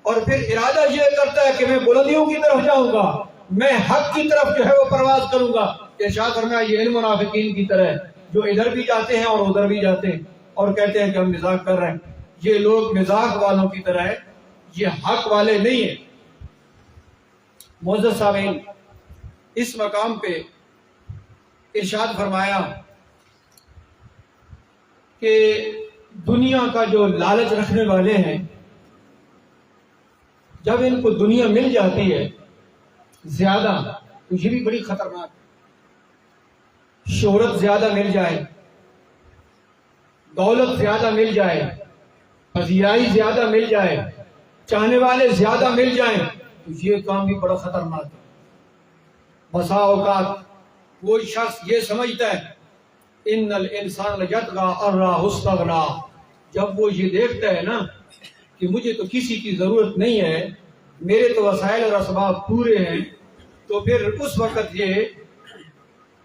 اور پھر ارادہ یہ کرتا ہے کہ میں بلندیوں کی طرف جاؤں گا، میں حق کی طرف جو ہے وہ پرواز کروں گا۔ ارشاد فرمایا یہ ان منافقین کی طرح ہے جو ادھر بھی جاتے ہیں اور ادھر بھی جاتے ہیں اور کہتے ہیں کہ ہم مذاق کر رہے ہیں۔ یہ لوگ مذاق والوں کی طرح ہے، یہ حق والے نہیں ہیں۔ معزز سامعین، اس مقام پہ ارشاد فرمایا کہ دنیا کا جو لالچ رکھنے والے ہیں، جب ان کو دنیا مل جاتی ہے زیادہ تو یہ بھی بڑی خطرناک ہے۔ شہرت زیادہ مل جائے، دولت زیادہ مل جائے، پذیرائی زیادہ مل جائے، چاہنے والے زیادہ مل جائیں تو یہ کام بھی بڑا خطرناک ہے۔ بسا اوقات وہ شخص یہ سمجھتا ہے ان الانسان یطغی ان رآہ استغنی، جب وہ یہ دیکھتا ہے نا کہ مجھے تو کسی کی ضرورت نہیں ہے، میرے تو وسائل اور اسباب پورے ہیں، تو پھر اس وقت یہ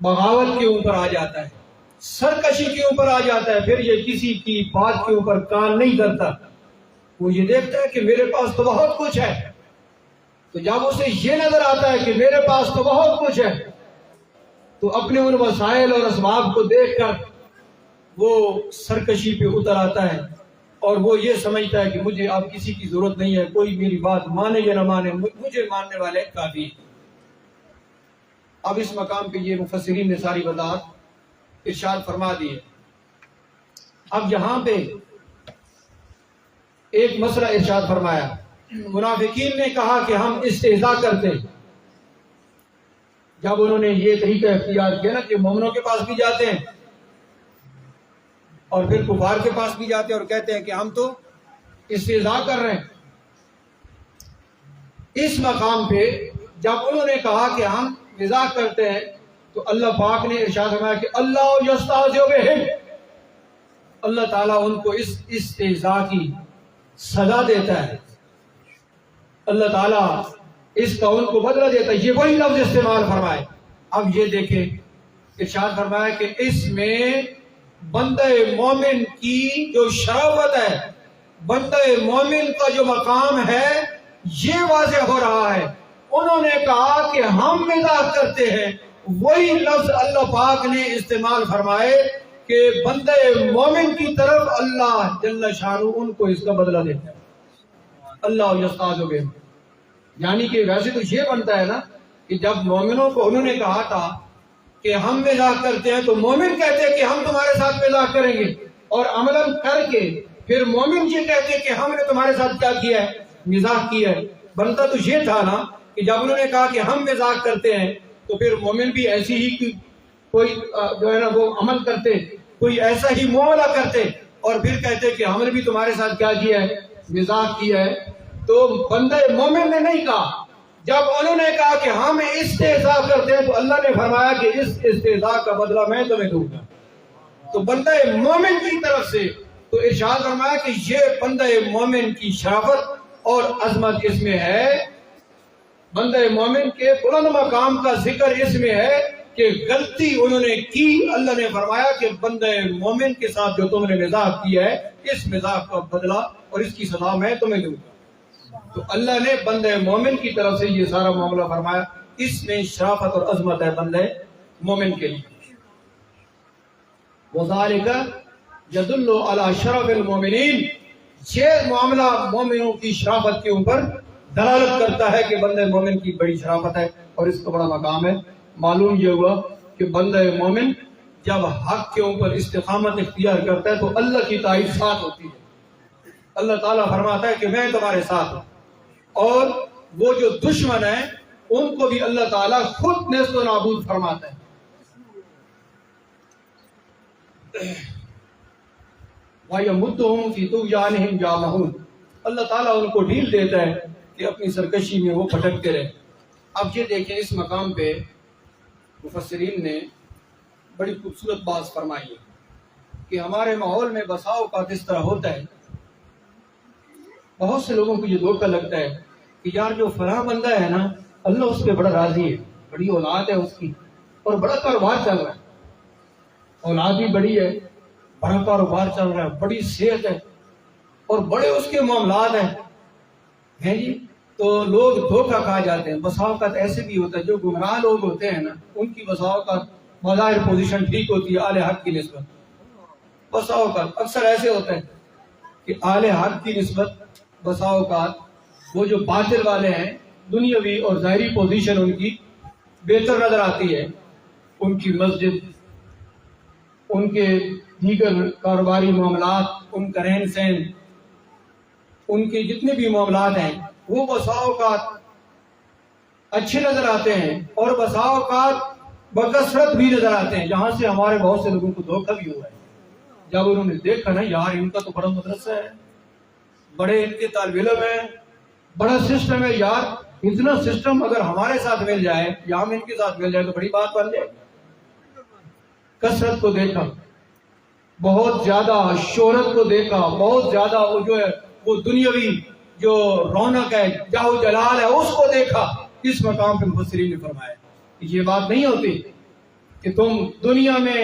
بغاوت کے اوپر آ جاتا ہے، سرکشی کے اوپر آ جاتا ہے، پھر یہ کسی کی بات کے اوپر کان نہیں دھرتا۔ وہ یہ دیکھتا ہے کہ میرے پاس تو بہت کچھ ہے، تو جب اسے یہ نظر آتا ہے کہ میرے پاس تو بہت کچھ ہے تو اپنے ان وسائل اور اسباب کو دیکھ کر وہ سرکشی پہ اتر آتا ہے اور وہ یہ سمجھتا ہے کہ مجھے اب کسی کی ضرورت نہیں ہے، کوئی میری بات مانے یا نہ مانے، مجھے ماننے والے کافی ہیں۔ اب اس مقام پہ یہ مفسرین نے ساری وضاحت ارشاد فرما دی ہے۔ اب یہاں پہ ایک مسئلہ ارشاد فرمایا، منافقین نے کہا کہ ہم استہزاء کرتے ہیں۔ جب انہوں نے یہ طریقہ اختیار کیا نا کہ مومنوں کے پاس بھی جاتے ہیں اور پھر کفار کے پاس بھی جاتے ہیں اور کہتے ہیں کہ ہم تو استہزاء کر رہے ہیں، اس مقام پہ جب انہوں نے کہا کہ ہم مزاح کرتے ہیں تو اللہ پاک نے ارشاد فرمایا کہ اللہ یستہزئ بہم، اللہ تعالیٰ ان کو اس استہزاء کی سزا دیتا ہے، اللہ تعالیٰ اس کا ان کو بدلہ دیتا ہے۔ یہ وہی لفظ استعمال فرمائے۔ اب یہ دیکھیں ارشاد فرمایا کہ اس میں بندہ مومن کی جو شرافت ہے، بندہ مومن کا جو مقام ہے یہ واضح ہو رہا ہے۔ انہوں نے کہا کہ ہم مزاح کرتے ہیں، وہی لفظ اللہ پاک نے استعمال فرمائے کہ بندہ مومن کی طرف اللہ جل شانہ ان کو اس کا بدلہ دیتا ہے۔ اللہ یستہزئ بہم، یعنی کہ ویسے تو یہ بنتا ہے نا کہ جب مومنوں کو انہوں نے کہا تھا کہ ہم مزاح کرتے ہیں تو مومن کہتے ہیں کہ ہم تمہارے ساتھ مزاح کریں گے، اور عملاً کر کے پھر مومن یہ کہتے ہیں کہ ہم نے تمہارے ساتھ کیا کیا ہے، مزاح کیا ہے۔ بنتا تو یہ تھا نا کہ جب انہوں نے کہا کہ ہم مزاح کرتے ہیں تو پھر مومن بھی ایسی ہی کوئی جو ہے نا وہ عمل کرتے، کوئی ایسا ہی معاملہ کرتے اور پھر کہتے کہ ہم نے بھی تمہارے ساتھ کیا کیا ہے، مزاح کیا ہے۔ تو بندہ مومن نے نہیں کہا، جب انہوں نے کہا کہ ہم استہزاء کرتے ہیں تو اللہ نے فرمایا کہ اس استہزاء کا بدلہ میں تمہیں دوں گا۔ تو بندہ مومن کی طرف سے تو ارشاد فرمایا کہ یہ بندہ مومن کی شرافت اور عظمت اس میں ہے، بندہ مومن کے بلند مقام کا ذکر اس میں ہے کہ غلطی انہوں نے کی، اللہ نے فرمایا کہ بندہ مومن کے ساتھ جو تم نے مزاح کیا ہے اس مزاح کا بدلہ اور اس کی سزا میں تمہیں دوں گا۔ تو اللہ نے بندہ مومن کی طرف سے یہ سارا معاملہ فرمایا، اس میں شرافت اور عظمت ہے بندہ مومن کے لیے۔ وَذَلِكَ يَدُلُّ عَلَى شَرَفِ الْمُؤْمِنِينَ، یہ معاملہ مومنوں کی شرافت کے اوپر دلالت کرتا ہے کہ بندہ مومن کی بڑی شرافت ہے اور اس کا بڑا مقام ہے۔ معلوم یہ ہوا کہ بندہ مومن جب حق کے اوپر استقامت اختیار کرتا ہے تو اللہ کی تائید ساتھ ہوتی ہے۔ اللہ تعالیٰ فرماتا ہے کہ میں تمہارے ساتھ ہوں، اور وہ جو دشمن ہیں ان کو بھی اللہ تعالیٰ خود نیست و نابود فرماتا ہے۔ وَيَمُدُّهُمْ فِي طُغْيَانِهِمْ يَعْمَهُونَ، اللہ تعالیٰ ان کو ڈھیل دیتا ہے کہ اپنی سرکشی میں وہ پھٹکتے رہے۔ اب یہ دیکھیں اس مقام پہ مفسرین نے بڑی خوبصورت بات فرمائی ہے کہ ہمارے ماحول میں بسا اوقات اس طرح ہوتا ہے، بہت سے لوگوں کو یہ دھوکہ لگتا ہے کہ یار جو فلاں بندہ ہے نا اللہ اس پہ بڑا راضی ہے، بڑی اولاد ہے اس کی اور بڑا کاروبار چل رہا ہے، اولاد بھی بڑی ہے، بڑا کاروبار چل رہا ہے، بڑی صحت ہے اور بڑے اس کے معاملات ہیں جی۔ تو لوگ دھوکہ کھا جاتے ہیں۔ بسا اوقات ایسے بھی ہوتا ہے جو گمراہ لوگ ہوتے ہیں نا ان کی بسا اوقات بظاہر پوزیشن ٹھیک ہوتی ہے اہل حق کی نسبت، بسا اوقات اکثر ایسے ہوتا ہے کہ اہل حق کی نسبت بسا اوقات وہ جو باطل والے ہیں دنیاوی اور ظاہری پوزیشن ان کی بہتر نظر آتی ہے، ان کی مسجد، ان کے دیگر کاروباری معاملات، ان کا رہن سہن، ان کے جتنے بھی معاملات ہیں وہ بسا اوقات اچھے نظر آتے ہیں اور بسا اوقات بکثرت بھی نظر آتے ہیں، جہاں سے ہمارے بہت سے لوگوں کو دھوکہ بھی ہوا ہے جب انہوں نے دیکھا نا یار ان کا تو بڑا مدرسہ ہے، بڑے ان کے طالب علم ہیں، بڑا سسٹم ہے، یار اتنا سسٹم اگر ہمارے ساتھ مل جائے یا ہم ان کے ساتھ مل جائے تو بڑی بات بن جائے۔ کثرت کو دیکھا، بہت زیادہ شہرت کو دیکھا، بہت زیادہ وہ جو ہے وہ دنیاوی جو رونق ہے، جاہ و جلال ہے، اس کو دیکھا۔ اس مقام پہ مفسرین نے فرمایا کہ یہ بات نہیں ہوتی کہ تم دنیا میں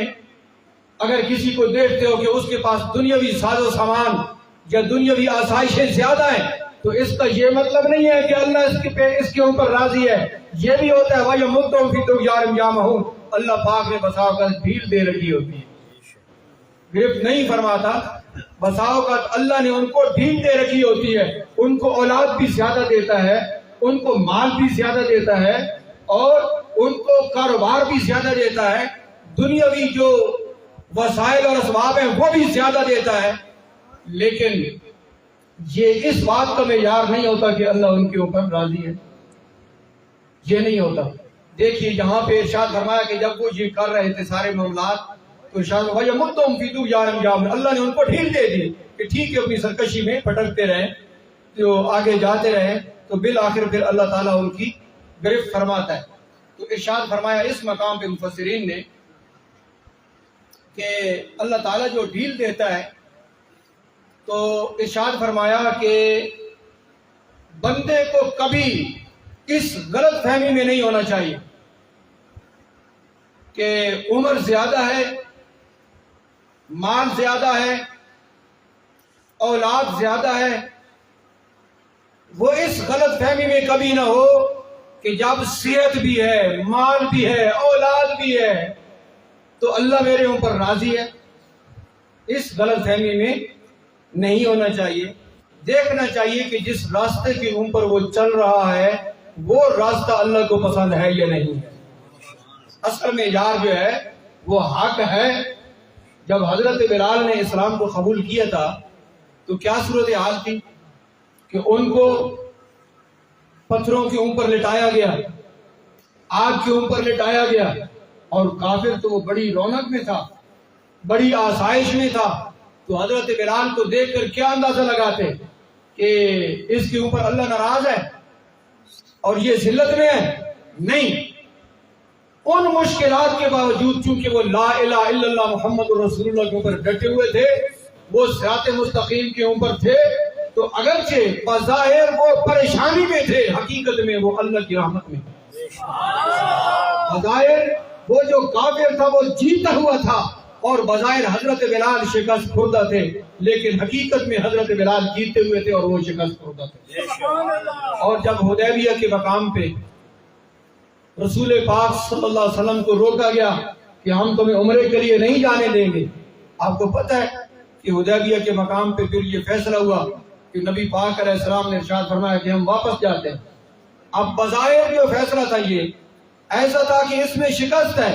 اگر کسی کو دیکھتے ہو کہ اس کے پاس دنیاوی ساز و سامان یا دنیاوی آسائشیں زیادہ ہیں تو اس کا یہ مطلب نہیں ہے کہ اللہ اس کے اوپر راضی ہے۔ یہ بھی ہوتا ہے وَيَمُدُّهُمْ فِي طُغْيَانِهِمْ يَعْمَهُونَ، اللہ پاک نے بسا اوقات ڈھیل دے رکھی ہوتی ہے، گرفت نہیں فرماتا، بسا اوقات اللہ نے ان کو ڈھیل دے رکھی ہوتی ہے، ان کو اولاد بھی زیادہ دیتا ہے، ان کو مال بھی زیادہ دیتا ہے اور ان کو کاروبار بھی زیادہ دیتا ہے، دنیاوی جو وسائل اور اسباب ہیں وہ بھی زیادہ دیتا ہے، لیکن یہ اس بات کا معیار نہیں ہوتا کہ اللہ ان کے اوپر راضی ہے، یہ نہیں ہوتا۔ دیکھیے یہاں پہ ارشاد فرمایا کہ جب وہ یہ کر رہے تھے سارے معاملات تو ارشاد وَيَمُدُّهُمْ فِي طُغْيَانِهِمْ يَعْمَهُونَ، اللہ نے ان کو ڈھیل دے دی کہ ٹھیک ہے اپنی سرکشی میں پھٹکتے رہیں، جو آگے جاتے رہیں، تو بالآخر پھر اللہ تعالیٰ ان کی گرفت فرماتا ہے۔ تو ارشاد فرمایا اس مقام پہ مفسرین نے کہ اللہ تعالیٰ جو ڈھیل دیتا ہے تو ارشاد فرمایا کہ بندے کو کبھی اس غلط فہمی میں نہیں ہونا چاہیے کہ عمر زیادہ ہے، مال زیادہ ہے، اولاد زیادہ ہے، وہ اس غلط فہمی میں کبھی نہ ہو کہ جب صحت بھی ہے، مال بھی ہے، اولاد بھی ہے تو اللہ میرے اوپر راضی ہے، اس غلط فہمی میں نہیں ہونا چاہیے۔ دیکھنا چاہیے کہ جس راستے کے اوپر وہ چل رہا ہے وہ راستہ اللہ کو پسند ہے یا نہیں ہے۔ اصل میں یار جو ہے وہ حق ہے۔ جب حضرت بلال نے اسلام کو قبول کیا تھا تو کیا صورتحال تھی کہ ان کو پتھروں کے اوپر لٹایا گیا، آگ کے اوپر لٹایا گیا، اور کافر تو وہ بڑی رونق میں تھا، بڑی آسائش میں تھا، تو حضرت بلال کو دیکھ کر کیا اندازہ لگاتے کہ اس کے اوپر اللہ ناراض ہے اور یہ ذلت میں ہے؟ نہیں، ان مشکلات کے باوجود چونکہ وہ لا الہ الا اللہ محمد رسول اللہ کے اوپر ڈٹے ہوئے تھے وہ صراط مستقیم کے اوپر تھے تو اگرچہ بظاہر وہ پریشانی میں تھے، حقیقت میں وہ اللہ کی رحمت میں. بظاہر وہ جو کافر تھا وہ جیتا ہوا تھا، اور بظاہر حضرت بلال شکست خوردہ تھے، لیکن حقیقت میں حضرت بلال جیتے ہوئے تھے اور وہ شکست خوردہ تھے. اور جب حدیبیہ کے مقام پہ رسول پاک صلی اللہ علیہ وسلم کو روکا گیا کہ ہم تمہیں عمرے کے لیے نہیں جانے دیں گے، آپ کو پتہ ہے کہ حدیبیہ کے مقام پہ پھر یہ فیصلہ ہوا کہ نبی پاک علیہ السلام نے ارشاد فرمایا کہ ہم واپس جاتے ہیں. اب بظاہر جو فیصلہ تھا یہ ایسا تھا کہ اس میں شکست ہے،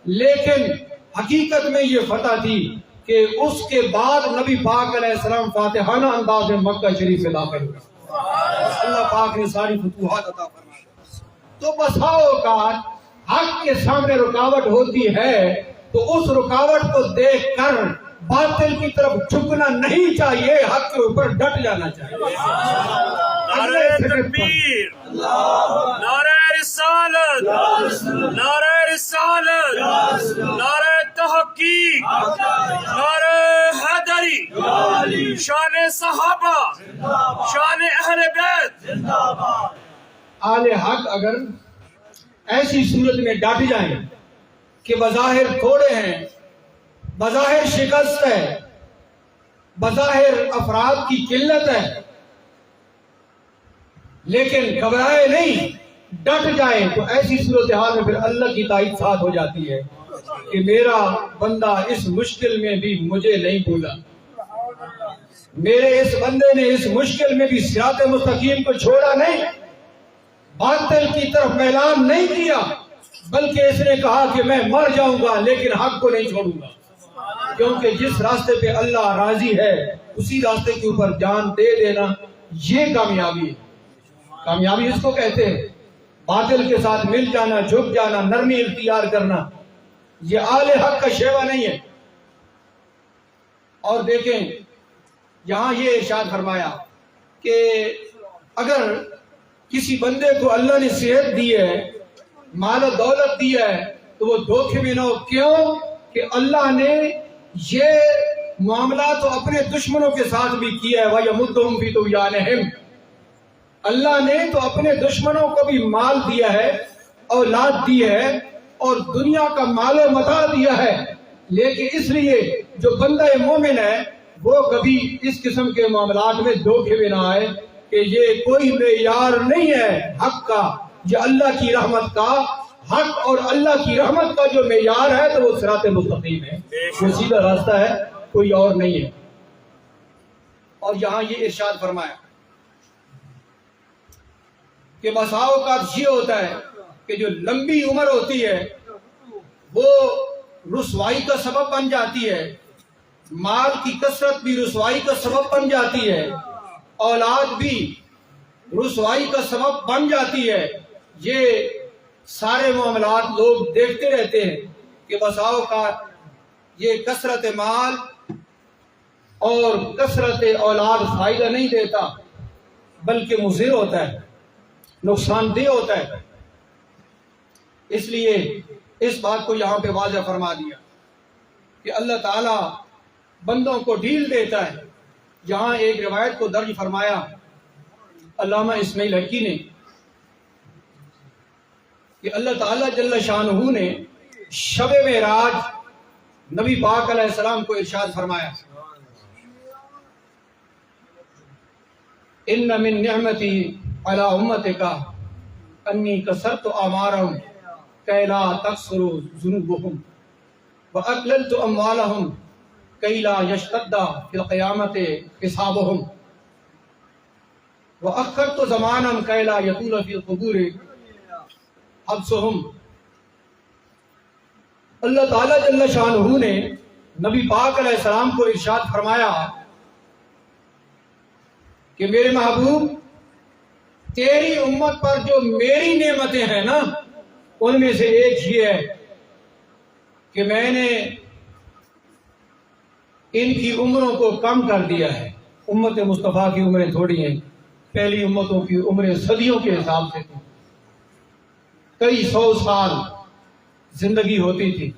لیکن حقیقت میں یہ فتح تھی کہ اس کے بعد نبی پاک علیہ السلام فاتحانہ انداز میں مکہ شریف میں داخل ہوئے. اللہ پاک نے ساری فتوحات عطا فرمائی. تو بسا اوقات حق کے سامنے رکاوٹ ہوتی ہے تو اس رکاوٹ کو دیکھ کر باطل کی طرف جھکنا نہیں چاہیے، حق کے اوپر ڈٹ جانا چاہیے. نعرہ تکبیر، نعرہ رسالت، نعرہ رسالت، نعرہ تحقیق، نعرہ حیدری، شان صحابہ، شان اہل بیت. آل حق اگر ایسی صورت میں ڈٹ جائیں کہ بظاہر تھوڑے ہیں، بظاہر شکست ہے، بظاہر افراد کی قلت ہے، لیکن گھبرائے نہیں، ڈٹ جائیں، تو ایسی صورتحال میں پھر اللہ کی تائید ساتھ ہو جاتی ہے کہ میرا بندہ اس مشکل میں بھی مجھے نہیں بھولا، میرے اس بندے نے اس مشکل میں بھی صراط مستقیم کو چھوڑا نہیں، باطل کی طرف میلان نہیں کیا، بلکہ اس نے کہا کہ میں مر جاؤں گا لیکن حق کو نہیں چھوڑوں گا، کیونکہ جس راستے پہ اللہ راضی ہے اسی راستے کے اوپر جان دے دینا یہ کامیابی ہے. کامیابی اس کو کہتے ہیں، باطل کے ساتھ مل جانا، جھک جانا، نرمی اختیار کرنا، یہ آل حق کا شیوا نہیں ہے. اور دیکھیں یہاں یہ ارشاد فرمایا کہ اگر کسی بندے کو اللہ نے صحت دی ہے، مال و دولت دی ہے، تو وہ دھوکے میں نہ ہو. کیوں کہ اللہ نے یہ معاملات تو اپنے دشمنوں کے ساتھ بھی کیا ہے. وَيَمُدُّهُمْ فِي طُغْيَانِهِمْ، اللہ نے تو اپنے دشمنوں کو بھی مال دیا ہے، اولاد دی ہے، اور دنیا کا مال و متاع دیا ہے، لیکن اس لیے جو بندہ مومن ہے وہ کبھی اس قسم کے معاملات میں دھوکے میں نہ آئے کہ یہ کوئی معیار نہیں ہے حق کا، یہ اللہ کی رحمت کا حق، اور اللہ کی رحمت کا جو معیار ہے تو وہ صراط مستقیم ہے، وہ سیدھا راستہ ہے، کوئی اور نہیں ہے. اور یہاں یہ ارشاد فرمایا کہ بسا اوقات یہ ہوتا ہے کہ جو لمبی عمر ہوتی ہے وہ رسوائی کا سبب بن جاتی ہے، مال کی کثرت بھی رسوائی کا سبب بن جاتی ہے، اولاد بھی رسوائی کا سبب بن جاتی ہے. یہ سارے معاملات لوگ دیکھتے رہتے ہیں کہ بسا اوقات یہ کثرت مال اور کثرت اولاد فائدہ نہیں دیتا بلکہ مضر ہوتا ہے، نقصان دہ ہوتا ہے. اس لیے اس بات کو یہاں پہ واضح فرما دیا کہ اللہ تعالیٰ بندوں کو ڈھیل دیتا ہے. یہاں ایک روایت کو درج فرمایا علامہ اسماعیل حقی نے کہ اللہ تعالیٰ جل شانہ نے شب معراج نبی پاک علیہ السلام کو ارشاد فرمایا ان من نعمتی علی امتک انی کسرت اعمارہم کی لا تکثر ذنوبہم واقللت اموالہم کی لا یشتد فی القیامت حسابہم واخرت زمانا کی لا یطول فی القبور حبسہم. اللہ تعالیٰ جل شانہ نے نبی پاک علیہ السلام کو ارشاد فرمایا کہ میرے محبوب تیری امت پر جو میری نعمتیں ہیں نا ان میں سے ایک یہ ہے کہ میں نے ان کی عمروں کو کم کر دیا ہے. امت مصطفیٰ کی عمریں تھوڑی ہیں، پہلی امتوں کی عمریں صدیوں کے حساب سے تھیں، کئی 100 سال زندگی ہوتی تھی.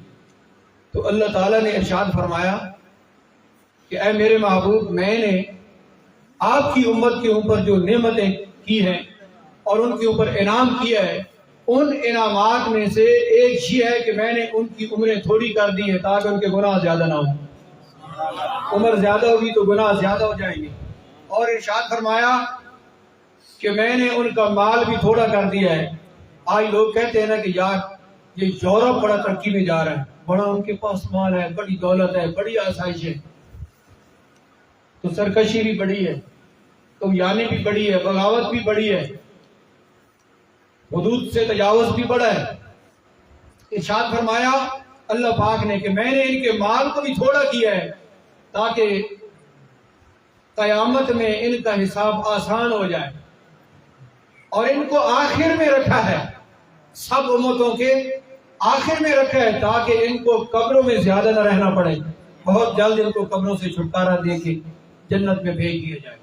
تو اللہ تعالیٰ نے ارشاد فرمایا کہ اے میرے محبوب، میں نے آپ کی امت کے اوپر جو نعمتیں کی ہیں اور ان کے اوپر انعام کیا ہے، ان انعامات میں سے ایک یہ ہے کہ میں نے ان کی عمریں تھوڑی کر دی ہے تاکہ ان کے گناہ زیادہ نہ ہوں۔ عمر زیادہ ہوگی تو گناہ زیادہ ہو جائیں گے۔ اور ارشاد فرمایا کہ میں نے ان کا مال بھی تھوڑا کر دیا ہے۔ آج لوگ کہتے ہیں نا کہ یار یہ یورپ بڑا ترقی میں جا رہا ہے، بڑا ان کے پاس مال ہے، بڑی دولت ہے، بڑی آسائش ہے، تو سرکشی بھی بڑی ہے، طغیانی بھی بڑی ہے، بغاوت بھی بڑی ہے، حدود سے تجاوز بھی بڑا ہے۔ ارشاد فرمایا اللہ پاک نے کہ میں نے ان کے مال کو بھی تھوڑا کیا ہے تاکہ قیامت میں ان کا حساب آسان ہو جائے، اور ان کو آخر میں رکھا ہے، سب امتوں کے آخر میں رکھا ہے تاکہ ان کو قبروں میں زیادہ نہ رہنا پڑے، بہت جلد ان کو قبروں سے چھٹکارا دے کے جنت میں بھیج دیا جائے۔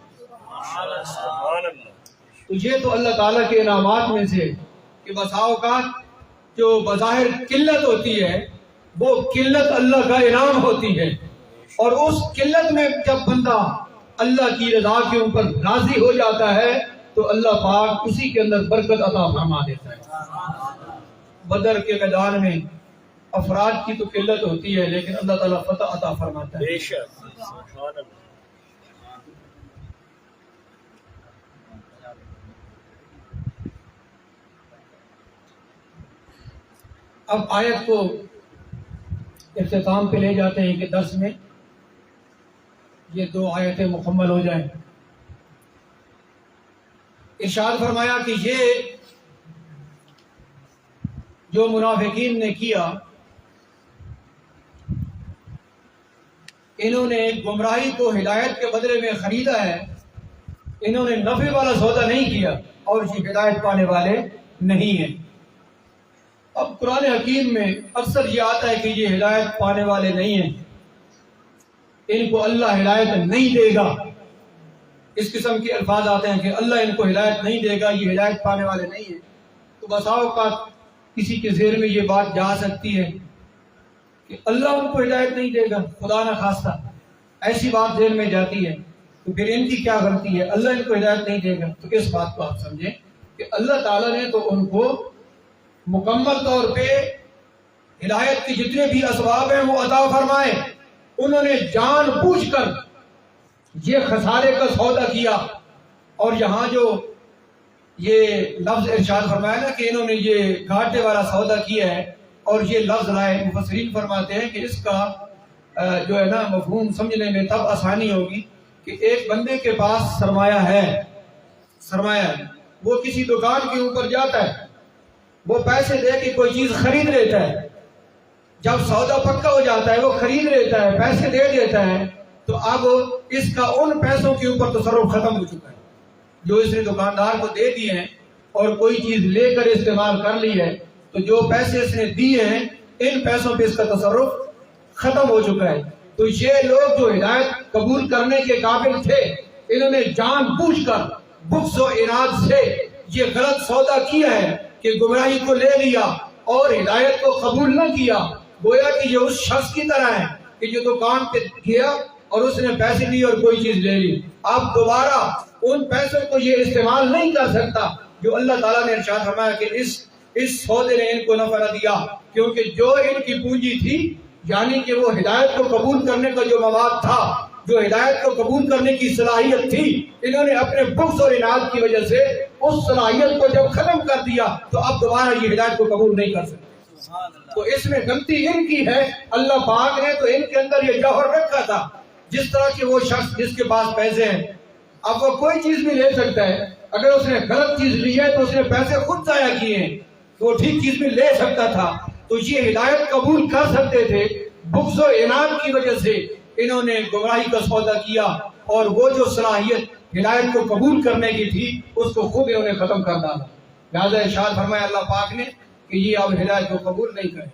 تو یہ تو اللہ تعالیٰ کے انعامات میں سے کہ بسا اوقات جو بظاہر قلت ہوتی ہے وہ قلت اللہ کا انعام ہوتی ہے، اور اس قلت میں جب بندہ اللہ کی رضا کے اوپر راضی ہو جاتا ہے تو اللہ پاک اسی کے اندر برکت عطا فرما دیتا ہے۔ بدر کے میدان میں افراد کی تو قلت ہوتی ہے لیکن اللہ تعالیٰ فتح عطا فرماتا ہے۔ بے شک، سبحان اللہ۔ اب آیت کو اختتام پہ لے جاتے ہیں کہ درس میں یہ 2 آیتیں مکمل ہو جائیں۔ ارشاد فرمایا کہ یہ جو منافقین نے کیا، انہوں نے گمراہی کو ہدایت کے بدلے میں خریدا ہے، انہوں نے نفع والا سودا نہیں کیا اور یہ ہدایت پانے والے نہیں ہیں۔ اب قرآن حکیم میں اکثر یہ آتا ہے کہ یہ ہدایت پانے والے نہیں ہیں، ان کو اللہ ہدایت نہیں دے گا، اس قسم کے الفاظ آتے ہیں کہ اللہ ان کو ہدایت نہیں دے گا، یہ ہدایت پانے والے نہیں ہیں۔ تو بسا اوقات کسی کے ذہن میں یہ بات جا سکتی ہے کہ اللہ ان کو ہدایت نہیں دے گا، خدا نہ خواستہ ایسی بات ذہن میں جاتی ہے، تو پھر ان کی کیا غلطی ہے، اللہ ان کو ہدایت نہیں دے گا؟ تو اس بات کو آپ سمجھیں کہ اللہ تعالیٰ نے تو ان کو مکمل طور پہ ہدایت کے جتنے بھی اسباب ہیں وہ عطا فرمائے، انہوں نے جان بوجھ کر یہ خسارے کا سودا کیا۔ اور یہاں جو یہ لفظ ارشاد فرمایا نا کہ انہوں نے یہ گھاٹے والا سودا کیا ہے، اور یہ لفظ لائے، مفسرین فرماتے ہیں کہ اس کا جو ہے نا مفہوم سمجھنے میں تب آسانی ہوگی کہ ایک بندے کے پاس سرمایہ ہے، وہ کسی دکان کے اوپر جاتا ہے، وہ پیسے دے کے کوئی چیز خرید لیتا ہے، جب سودا پکا ہو جاتا ہے وہ خرید لیتا ہے، پیسے دے دیتا ہے، تو اب اس کا ان پیسوں کے اوپر تصرف ختم ہو چکا ہے جو اس نے دکاندار کو دے دیے ہیں، اور کوئی چیز لے کر استعمال کر لی ہے، تو جو پیسے اس نے دیے ہیں ان پیسوں پہ اس کا تصرف ختم ہو چکا ہے۔ تو یہ لوگ جو ہدایت قبول کرنے کے قابل تھے، انہوں نے جان بوجھ کر بغض و عناد سے یہ غلط سودا کیا ہے کہ گمراہی کو لے لیا اور ہدایت کو قبول نہ کیا۔ گویا کہ یہ اس شخص کی طرح ہے کہ جو دکان پہ گیا اور اس نے پیسے لیے اور کوئی چیز لے لی، اب دوبارہ ان پیسوں کو یہ استعمال نہیں کر سکتا جو اللہ تعالیٰ نے ارشاد فرمایا کہ اس سودے نے ان کو نفع نہ دیا، کیونکہ جو ان کی پونجی تھی، یعنی کہ وہ ہدایت کو قبول کرنے کا جو مواد تھا، جو ہدایت کو قبول کرنے کی صلاحیت تھی، انہوں نے اپنے بغض اور عناد کی وجہ سے اس صلاحیت کو جب ختم کر دیا تو اب دوبارہ یہ ہدایت کو قبول نہیں کر سکتے۔ تو اس میں غلطی ان کی ہے، اللہ پاک نے تو ان کے اندر یہ جوہر رکھا تھا، جس طرح کہ وہ شخص جس کے پاس پیسے ہیں، اب وہ کوئی چیز بھی لے سکتا ہے، اگر اس نے غلط چیز لی ہے تو اس نے پیسے خود ضائع کیے ہیں، تو وہ ٹھیک چیز بھی لے سکتا تھا، تو یہ ہدایت قبول کر سکتے تھے، بغض و عناد کی وجہ سے انہوں نے گمراہی کا سودا کیا، اور وہ جو صلاحیت ہدایت کو قبول کرنے کی تھی اس کو خود انہوں نے ختم کر ڈالا۔ لہٰذا ارشاد فرمایا اللہ پاک نے کہ یہ اب ہدایت کو قبول نہیں کرے۔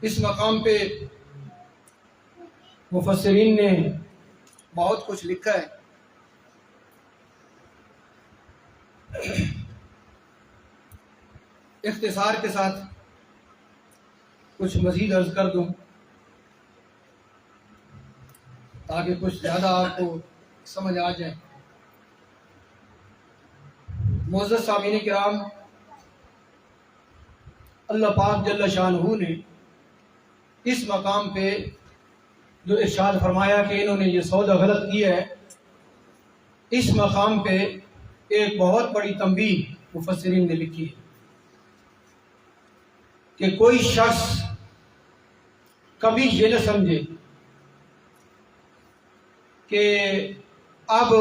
اس مقام پہ مفسرین نے بہت کچھ لکھا ہے، اختصار کے ساتھ کچھ مزید عرض کر دوں تاکہ کچھ زیادہ آپ کو سمجھ آ جائے۔ معزز سامعین کرام، اللہ پاک جل شانہ نے اس مقام پہ جو ارشاد فرمایا کہ انہوں نے یہ سودا غلط کیا ہے، اس مقام پہ ایک بہت بڑی تنبیہ مفسرین نے لکھی ہے کہ کوئی شخص کبھی یہ نہ سمجھے کہ اب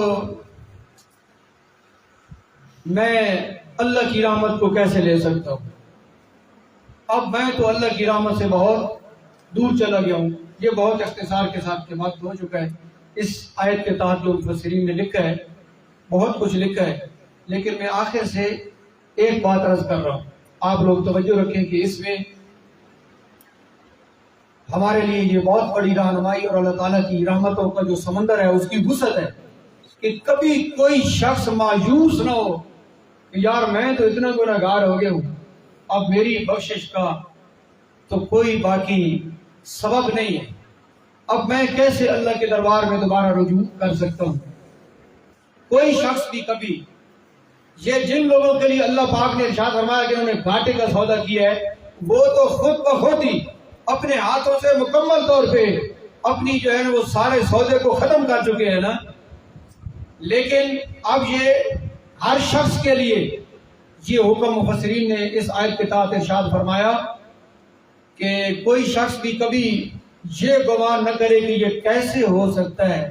میں اللہ کی رحمت کو کیسے لے سکتا ہوں، اب میں تو اللہ کی رحمت سے بہت دور چلا گیا ہوں۔ یہ بہت اختصار کے ساتھ کے وقت ہو چکا ہے۔ اس آیت کے تحت جو مفسرین نے لکھا ہے بہت کچھ لکھا ہے، لیکن میں آخر سے ایک بات عرض کر رہا ہوں، آپ لوگ توجہ رکھیں کہ اس میں ہمارے لیے یہ بہت بڑی رہنمائی اور اللہ تعالیٰ کی رحمتوں کا جو سمندر ہے اس کی وسعت ہے کہ کبھی کوئی شخص مایوس نہ ہو کہ یار میں تو اتنا گنہگار ہو گیا ہوں، اب میری بخشش کا تو کوئی باقی سبب نہیں ہے، اب میں کیسے اللہ کے دربار میں دوبارہ رجوع کر سکتا ہوں۔ کوئی شخص بھی کبھی، یہ جن لوگوں کے لیے اللہ پاک نے ارشاد فرمایا کہ انہوں نے گھاٹے کا سودا کیا ہے، وہ تو خود بخود ہی اپنے ہاتھوں سے مکمل طور پہ اپنی جو ہے نا وہ سارے سودے کو ختم کر چکے ہیں نا۔ لیکن اب یہ ہر شخص کے لیے یہ حکم مفسرین نے اس آیت کے تحت ارشاد فرمایا کہ کوئی شخص بھی کبھی یہ گمان نہ کرے کہ یہ کیسے ہو سکتا ہے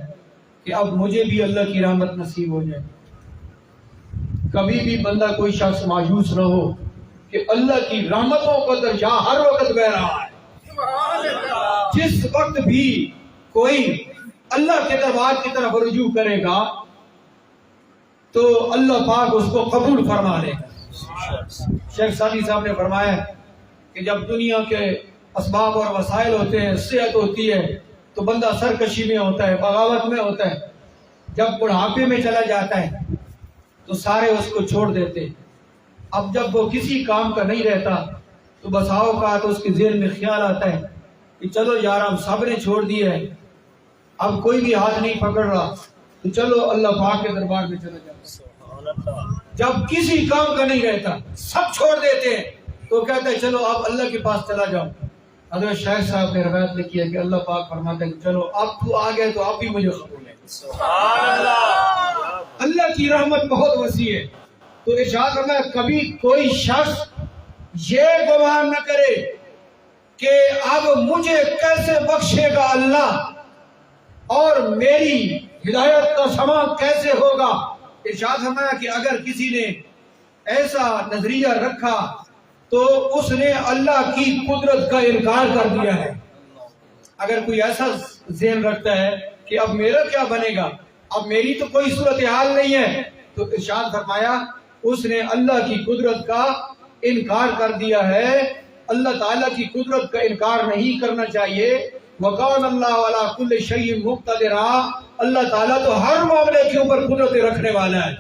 کہ اب مجھے بھی اللہ کی رحمت نصیب ہو جائے۔ کبھی بھی بندہ کوئی شخص مایوس نہ ہو کہ اللہ کی رحمتوں کا درجہ ہر وقت بہ رہا ہے۔ جس وقت بھی کوئی اللہ کے دربار کی طرف رجوع کرے گا تو اللہ پاک اس کو قبول فرما لے گا۔ شیخ سعدی صاحب نے فرمایا کہ جب دنیا کے اسباب اور وسائل ہوتے ہیں، صحت ہوتی ہے تو بندہ سرکشی میں ہوتا ہے، بغاوت میں ہوتا ہے۔ جب بڑھاپے میں چلا جاتا ہے تو سارے اس کو چھوڑ دیتے۔ اب جب وہ کسی کام کا نہیں رہتا تو بس اوقات اس کے ذہن میں خیال آتا ہے کہ چلو یار ہم سب نے چھوڑ دیے ہے، اب کوئی بھی ہاتھ نہیں پکڑ رہا تو چلو اللہ پاک کے دربار میں چلا جاتا۔ جب کسی کام کا نہیں رہتا سب چھوڑ دیتے ہیں تو کہتا ہے چلو اب اللہ کے پاس چلا جاؤ۔ حضرت شیخ صاحب نے روایت لکھی ہے کہ اللہ پاک فرماتے ہیں کہ چلو اب تو آ گئے تو اب بھی مجھے قبول ہے۔ اللہ کی رحمت بہت وسیع ہے۔ تو ارشاد فرمایا کبھی کوئی شخص یہ گمان نہ کرے کہ اب مجھے کیسے بخشے گا اللہ اور میری ہدایت کا سما کیسے ہوگا۔ ارشاد فرمایا کہ اگر کسی نے ایسا نظریہ رکھا تو اس نے اللہ کی قدرت کا انکار کر دیا ہے۔ اگر کوئی ایسا ذہن رکھتا ہے کہ اب میرا کیا بنے گا، اب میری تو کوئی صورتحال نہیں ہے، تو ارشاد فرمایا اس نے اللہ کی قدرت کا انکار کر دیا ہے۔ اللہ تعالیٰ کی قدرت کا انکار نہیں کرنا چاہیے۔ وَقَانَ اللَّهُ عَلَىٰ كُلِّ شَيْءٍ مُقْتَدِرًا، اللہ تعالیٰ تو ہر معاملے کے اوپر قدرت رکھنے والا ہے۔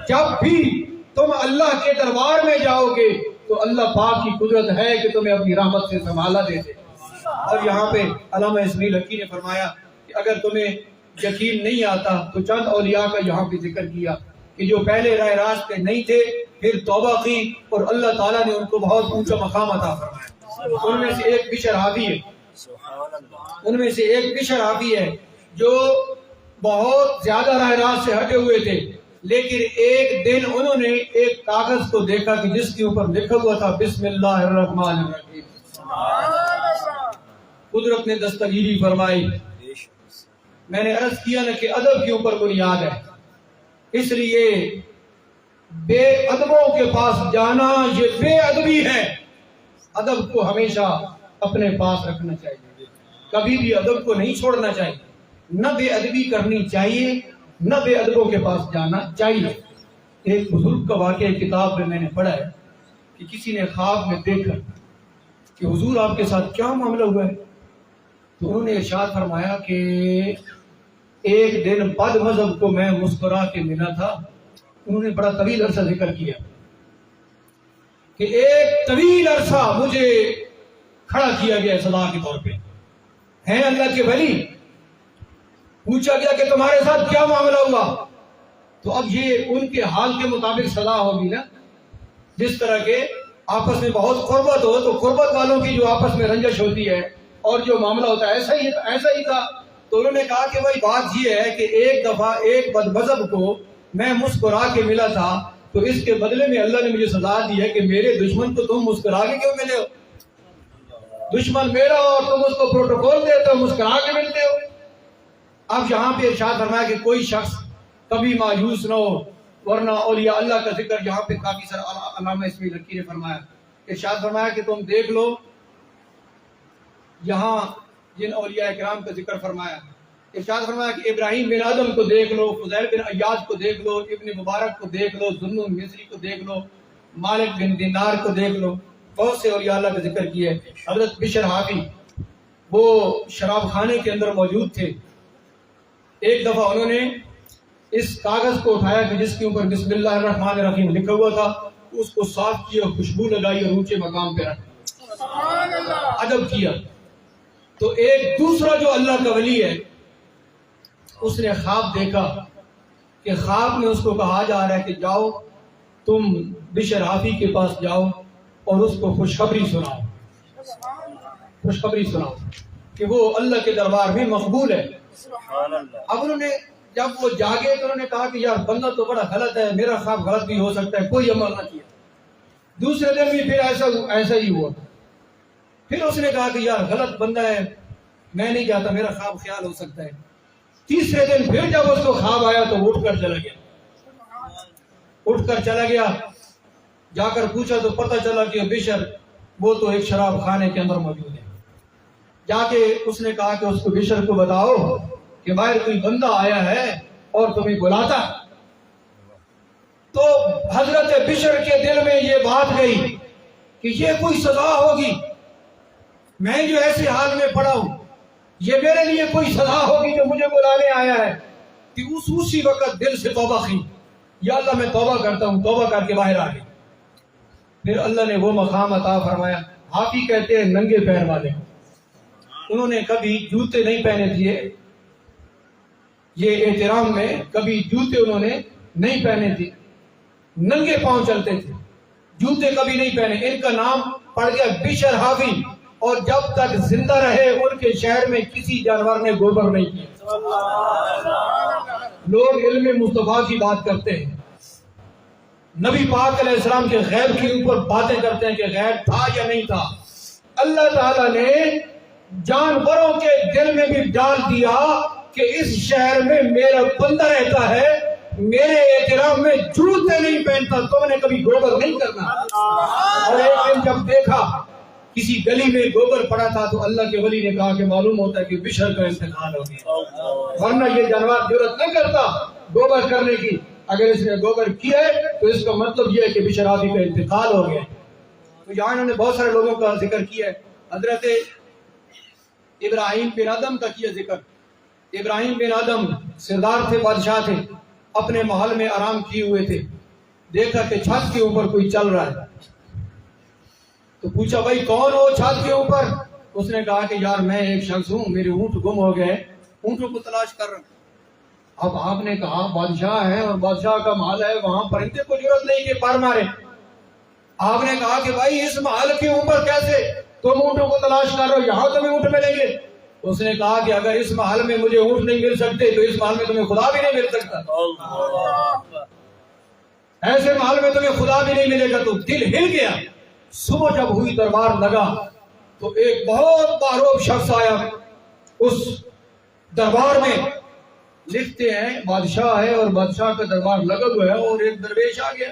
جب بھی تم اللہ کے دربار میں جاؤ گے تو اللہ پاک کی قدرت ہے کہ تمہیں اپنی رحمت سے سنبھالا دے دے۔ اور یہاں پہ علامہ اسماعیل حقی نے فرمایا کہ اگر تمہیں یقین نہیں آتا تو چند اولیاء کا یہاں پہ ذکر کیا کہ جو پہلے راہ راست پہ نہیں تھے پھر توبہ کی اور اللہ تعالیٰ نے ان کو بہت اونچا مقام عطا فرمایا۔ ان میں سے ایک بشر حافی ہے، ان میں سے ایک بشر حافی ہے جو بہت زیادہ راہ راست سے ہٹے ہوئے تھے، لیکن ایک دن انہوں نے ایک کاغذ کو دیکھا کہ جس کے اوپر لکھا ہوا تھا بسم اللہ الرحمن الرحیم۔ قدرت نے دستگیری فرمائی۔ میں نے عرض کیا نا کہ ادب کے اوپر بنیاد ہے، اس لیے بے ادبوں کے پاس جانا یہ بے ادبی ہے۔ ادب کو ہمیشہ اپنے پاس رکھنا چاہیے، کبھی بھی ادب کو نہیں چھوڑنا چاہیے، نہ بے ادبی کرنی چاہیے نہ بے ادبوں کے پاس جانا چاہیے۔ ایک بزرگ کا واقعہ کتاب میں نے پڑھا ہے کہ کسی نے خواب میں دیکھا کہ حضور آپ کے ساتھ کیا معاملہ ہوا ہے، تو انہوں نے ارشاد فرمایا کہ ایک دن بد مذہب کو میں مسکرا کے ملا تھا۔ انہوں نے بڑا طویل عرصہ ذکر کیا کہ ایک طویل عرصہ مجھے کھڑا کیا گیا صدا کے طور پہ، ہیں اللہ کے ولی، پوچھا گیا کہ تمہارے ساتھ کیا معاملہ ہوا؟ تو اب یہ ان کے حال کے مطابق سزا ہوگی نا. جس طرح کے آپس میں بہت قربت ہو تو قربت والوں کی جو آپس میں رنجش ہوتی ہے اور جو معاملہ ہوتا ہے ایسا ہی تھا. تو انہوں نے کہا کہ بھائی بات یہ ہے کہ ایک دفعہ ایک بدمذہب کو میں مسکرا کے ملا تھا تو اس کے بدلے میں اللہ نے مجھے سزا دی ہے کہ میرے دشمن کو تم مسکرا کے کیوں ملے ہو؟ دشمن میرا ہو اور تم اس کو پروٹوکول دیتے ہو، مسکرا کے ملتے ہو. اب یہاں پہ ارشاد فرمایا کہ کوئی شخص کبھی مایوس نہ ہو، ورنہ اولیاء اللہ کا ذکر یہاں پہ کافی سارا علامہ اسماعیل حقی نے فرمایا. ارشاد فرمایا کہ تم دیکھ لو یہاں جن اولیاء کرام کا ذکر فرمایا. ارشاد فرمایا کہ ابراہیم بن ادم کو دیکھ لو، فضیل بن عیاض کو دیکھ لو، ابن مبارک کو دیکھ لو، ذوالنون مصری کو دیکھ لو، مالک بن دینار کو دیکھ لو، بہت سے اولیاء اللہ کا ذکر کیا ہے. حضرت بشر حافی وہ شراب خانے کے اندر موجود تھے. ایک دفعہ انہوں نے اس کاغذ کو اٹھایا کہ جس کے اوپر بسم اللہ الرحمن الرحیم لکھا ہوا تھا، اس کو صاف کیا، خوشبو لگائی اور اونچے مقام پہ رکھا. ادب کیا. تو ایک دوسرا جو اللہ کا ولی ہے اس نے خواب دیکھا کہ خواب میں اس کو کہا جا رہا ہے کہ جاؤ تم بشر حافی کے پاس جاؤ اور اس کو خوشخبری سناؤ، خوشخبری سناؤ کہ وہ اللہ کے دربار میں مقبول ہے. اب انہوں نے جب وہ جاگے تو انہوں نے کہا کہ یار بندہ تو بڑا غلط ہے، میرا خواب غلط بھی ہو سکتا ہے، کوئی عمل نہ کیا. دوسرے دن بھی پھر ایسا ہی ہوا. پھر اس نے کہا کہ یار غلط بندہ ہے، میں نہیں چاہتا، میرا خواب خیال ہو سکتا ہے. تیسرے دن پھر جب اس کو خواب آیا تو اٹھ کر چلا گیا. جا کر پوچھا تو پتہ چلا کہ بشر وہ تو ایک شراب خانے کے اندر موجود ہے. جا کے اس نے کہا کہ اس کو بشر کو بتاؤ کہ باہر کوئی بندہ آیا ہے اور تمہیں بلاتا. تو حضرت بشر کے دل میں یہ بات گئی کہ یہ کوئی سزا ہوگی، میں جو ایسے حال میں پڑا ہوں یہ میرے لیے کوئی سزا ہوگی جو مجھے بلانے آیا ہے. کہ اسی وقت دل سے توبہ کی، یا اللہ میں توبہ کرتا ہوں، توبہ کر کے باہر آ گئی. پھر اللہ نے وہ مقام عطا فرمایا. حافی کہتے ہیں ننگے پیر والے، انہوں نے کبھی جوتے نہیں پہنے تھے، یہ احترام میں کبھی جوتے انہوں نے نہیں پہنے تھے، ننگے پاؤں چلتے تھے، جوتے کبھی نہیں پہنے. ان کا نام پڑ گیا بشر حافی، اور جب تک زندہ رہے ان کے شہر میں کسی جانور نے گوبر نہیں کیا. لوگ علم مصطفیٰ کی بات کرتے ہیں، نبی پاک علیہ السلام کے غیب کے اوپر باتیں کرتے ہیں کہ غیب تھا یا نہیں تھا. اللہ تعالیٰ نے جانوروں کے دل میں بھی ڈال دیا کہ اس شہر میں میرا بندہ رہتا ہے، میرے احترام میں جوتے نہیں پہنتا، تم نے کبھی گوبر نہیں کرنا. اور ایک دن جب دیکھا کسی گلی میں گوبر پڑا تھا تو اللہ کے ولی نے کہا کہ معلوم ہوتا ہے کہ بشر کا انتقال ہو گیا، ورنہ یہ جانور جرات نہ کرتا گوبر کرنے کی. اگر اس نے گوبر کیا ہے تو اس کا مطلب یہ ہے کہ بشر حافی کا انتقال ہو گیا. تو یہاں انہوں نے بہت سارے لوگوں کا ذکر کیا ہے. حضرت ابراہیم بن ادم کا کیا ذکر. ابراہیم بن ادم سردار تھے، بادشاہ تھے، اپنے محل میں آرام کیے ہوئے تھے. دیکھا کہ چھت کے اوپر کوئی چل رہا ہے تو پوچھا بھائی کون ہو چھت کے اوپر؟ اس نے کہا کہ یار میں ایک شخص ہوں، میرے اونٹ گم ہو گئے، اونٹوں کو تلاش کر رہا ہوں. اب آپ نے کہا بادشاہ ہے اور بادشاہ کا محل ہے، وہاں پرندے کو ضرورت نہیں کہ پر مارے. آپ نے کہا کہ بھائی اس محل کے اوپر کیسے تم اونٹوں کو تلاش کر رہے ہو، یہاں تمہیں اونٹ ملیں گے. اس نے کہا کہ اگر اس محل میں مجھے اونٹ نہیں مل سکتے تو اس محل میں تمہیں خدا بھی نہیں مل سکتا. ایسے محل میں تمہیں خدا بھی نہیں ملے گا. تو دل ہل گیا. صبح جب ہوئی دربار لگا تو ایک بہت معروف شخص آیا اس دربار میں. لکھتے ہیں بادشاہ ہے اور بادشاہ کا دربار لگا ہوا ہے اور ایک درویش آ گیا.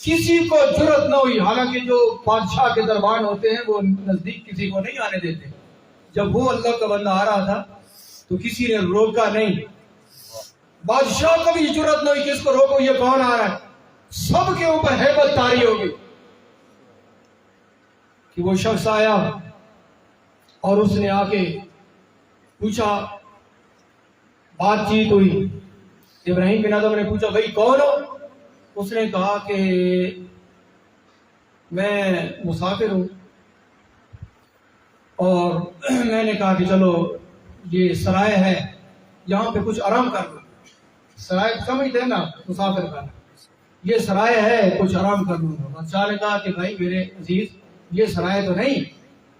کسی کو جرت نہ ہوئی، حالانکہ جو بادشاہ کے دربار ہوتے ہیں وہ نزدیک کسی کو نہیں آنے دیتے. جب وہ اللہ کا بندہ آ رہا تھا تو کسی نے روکا نہیں. بادشاہ کو بھی جرت نہ ہوئی کہ اس کو روکو، یہ کون آ رہا ہے. سب کے اوپر ہیبت طاری ہوگی کہ وہ شخص آیا اور اس نے آ کے پوچھا، بات چیت ہوئی. ابراہیم بن ادم نے پوچھا بھائی کون ہو؟ اس نے کہا کہ میں مسافر ہوں اور میں نے کہا کہ چلو یہ سرائے ہے یہاں پہ کچھ آرام کر لوں. سرائے سمجھتے ہیں نا مسافر کا, یہ سرائے ہے کچھ آرام کر لوں گا. بادشاہ نے کہا کہ بھائی میرے عزیز یہ سرائے تو نہیں,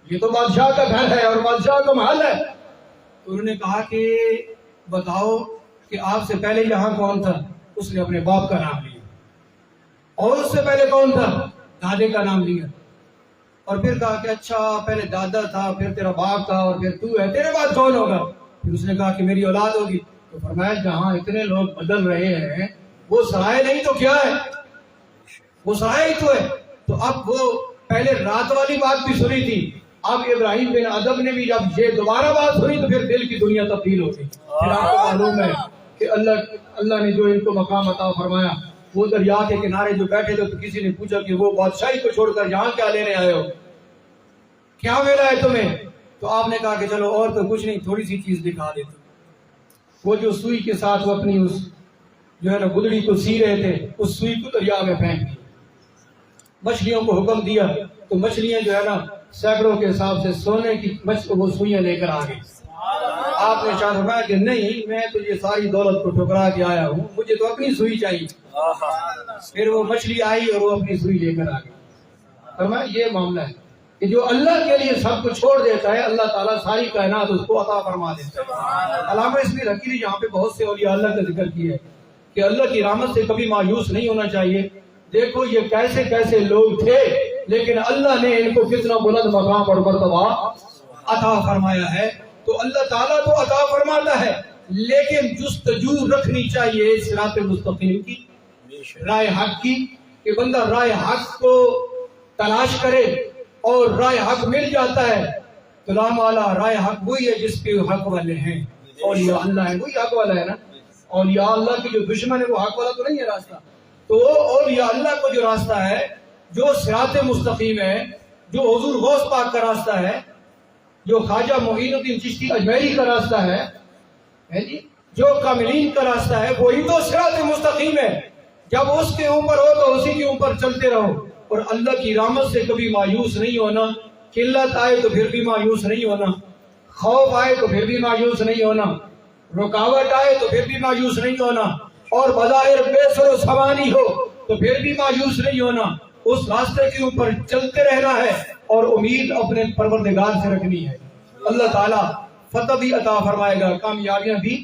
یہ تو بادشاہ کا گھر ہے اور بادشاہ کا محل ہے. تو انہوں نے کہا کہ بتاؤ کہ آپ سے پہلے یہاں کون تھا؟ اس نے اپنے باپ کا نام لیا. اور اس سے پہلے کون تھا؟ دادے کا نام لیا. اور پھر کہا کہ اچھا پہلے دادا تھا, پھر تیرا باپ تھا, اور پھر تو ہے, تیرے بعد کون ہوگا؟ پھر اس نے کہا کہ میری اولاد ہوگی. تو فرمایا جہاں اتنے لوگ بدل رہے ہیں وہ سرائے نہیں تو کیا ہے؟ وہ سرائے ہی تو ہے. تو اب وہ پہلے رات والی بات بھی سنی تھی, اب ابراہیم بن ادم نے بھی جب یہ دوبارہ بات سنی تو پھر دل کی دنیا تبدیل ہو گئی. پھر آپ کو معلوم ہے کہ اللہ نے جو ان کو مقام عطا فرمایا, وہ دریا کے کنارے جو بیٹھے تھے تو کسی نے پوچھا کہ وہ بادشاہی کو چھوڑ کر یہاں کیا لینے آئے ہو, کیا ملا ہے تمہیں؟ تو آپ نے کہا کہ چلو اور تو کچھ نہیں, تھوڑی سی چیز دکھا دیتا. وہ جو سوئی کے ساتھ وہ اپنی اس جو ہے نا گدڑی کو سی رہے تھے, اس سوئی کو دریا میں پھینک دی. مچھلیوں کو حکم دیا تو مچھلیاں جو ہے نا سینکڑوں کے حساب سے سونے کی وہ سوئیاں لے کر آ گئی. آپ نے شاید فرمایا کہ نہیں, میں تو یہ ساری دولت کو ٹھکرا کے آیا ہوں, مجھے تو اپنی سوئی چاہیے. پھر وہ مچھلی آئی اور وہ اپنی سوئی لے کر آ گئی. فرمایا یہ معاملہ ہے کہ جو اللہ کے لیے سب کو چھوڑ دیتا ہے اللہ تعالیٰ ساری کائنات اس کو عطا فرما دیتا ہے. علامہ اسماعیل حقی نے یہاں پہ بہت سے اولیاء اللہ کا ذکر کیا ہے کہ اللہ کی رحمت سے کبھی مایوس نہیں ہونا چاہیے. دیکھو یہ کیسے کیسے لوگ تھے, لیکن اللہ نے ان کو کتنا بلند مقام اور مرتبہ عطا فرمایا ہے. تو اللہ تعالیٰ تو عطا فرماتا ہے, لیکن جستجو رکھنی چاہیے صراط مستقیم کی, رائے حق کی, کہ بندہ رائے حق کو تلاش کرے اور رائے حق مل جاتا ہے. تو لام والا رائے حق وہی ہے جس کے حق والے ہیں, اولیاء اللہ ہے وہی حق والا ہے نا. اولیاء اللہ کی جو دشمن ہے وہ حق والا تو نہیں ہے راستہ. تو اولیاء اللہ کو جو راستہ ہے, جو صراط مستقیم ہے, جو حضور غوث پاک کا راستہ ہے, جو خواجہ معین الدین چشتی اجمیری کا راستہ ہے جی, جو کاملین کا راستہ ہے, وہی تو صراط مستقیم ہے. جب اس کے اوپر ہو تو اسی کے اوپر چلتے رہو, اور اللہ کی رحمت سے کبھی مایوس نہیں ہونا. قلت آئے تو پھر بھی مایوس نہیں ہونا, خوف آئے تو پھر بھی مایوس نہیں ہونا, رکاوٹ آئے تو پھر بھی مایوس نہیں ہونا, اور بظاہر بے سر و سوانی ہو تو پھر بھی مایوس نہیں ہونا. اس راستے کے اوپر چلتے رہنا ہے اور امید اپنے پروردگار سے رکھنی ہے. اللہ تعالیٰ فتح بھی عطا فرمائے گا, کامیابیاں بھی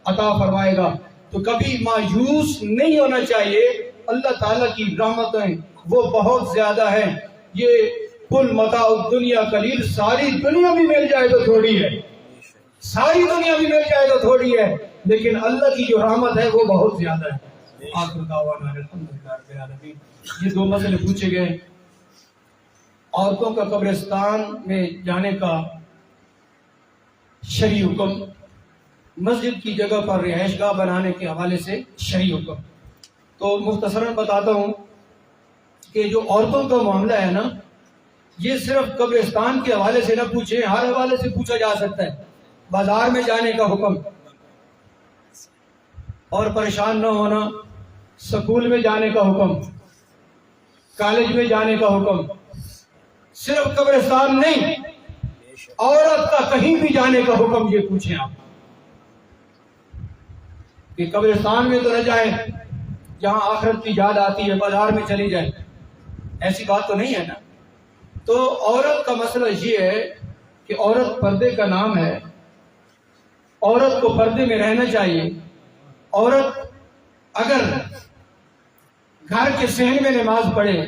عطا فرمائے گا. تو کبھی مایوس نہیں ہونا چاہیے. اللہ تعالیٰ کی رحمتیں وہ بہت زیادہ ہیں. یہ کل متاع الدنیا قلیل, ساری دنیا بھی مل جائے تو تھوڑی ہے, ساری دنیا بھی مل جائے تو تھوڑی ہے, لیکن اللہ کی جو رحمت ہے وہ بہت زیادہ ہے. آخر دعوانا الحمدللہ رب العالمین. یہ دو مسئلے پوچھے گئے, عورتوں کا قبرستان میں جانے کا شرعی حکم, مسجد کی جگہ پر رہائش گاہ بنانے کے حوالے سے شرعی حکم. تو مختصراً بتاتا ہوں کہ جو عورتوں کا معاملہ ہے نا, یہ صرف قبرستان کے حوالے سے نہ پوچھیں, ہر حوالے سے پوچھا جا سکتا ہے. بازار میں جانے کا حکم اور پریشان نہ ہونا, سکول میں جانے کا حکم, کالج میں جانے کا حکم, صرف قبرستان نہیں, عورت کا کہیں بھی جانے کا حکم. یہ پوچھیں آپ کہ قبرستان میں تو نہ جائیں جہاں آخرت کی یاد آتی ہے, بازار میں چلی جائے, ایسی بات تو نہیں ہے نا. تو عورت کا مسئلہ یہ ہے کہ عورت پردے کا نام ہے, عورت کو پردے میں رہنا چاہیے. عورت اگر گھر کے صحن میں نماز پڑھے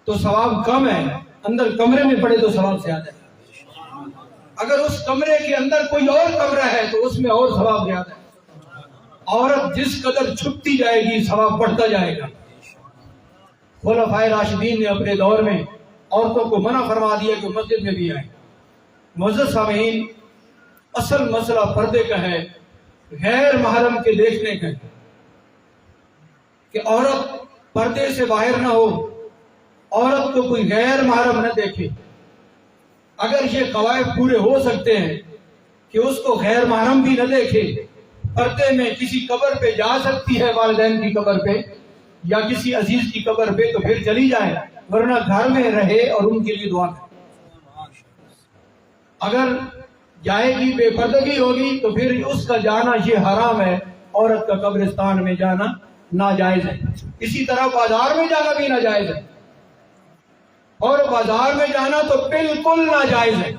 تو ثواب کم ہے, اندر کمرے میں پڑھے تو ثواب زیادہ ہے. اگر اس کمرے کے اندر کوئی اور کمرہ ہے تو اس میں اور ثواب زیادہ ہے. عورت جس قدر چھپتی جائے گی ثواب بڑھتا جائے گا. خلفائے راشدین نے اپنے دور میں عورتوں کو منع فرما دیا کہ مسجد میں بھی آئیں. معزز سامعین, اصل مسئلہ پردے کا ہے, غیر محرم کے دیکھنے کا, کہ عورت پردے سے باہر نہ ہو, عورت کو کوئی غیر محرم نہ دیکھے. اگر یہ قواعد پورے ہو سکتے ہیں کہ اس کو غیر محرم بھی نہ دیکھے, پردے میں کسی قبر پہ جا سکتی ہے, والدین کی قبر پہ یا کسی عزیز کی قبر پہ, تو پھر چلی جائے, ورنہ گھر میں رہے اور ان کے لیے دعا کرے. اگر جائے گی بے پردگی ہوگی تو پھر اس کا جانا یہ حرام ہے، عورت کا قبرستان میں جانا ناجائز ہے۔ اسی طرح بازار میں جانا بھی ناجائز ہے، اور بازار میں جانا تو بالکل ناجائز ہے۔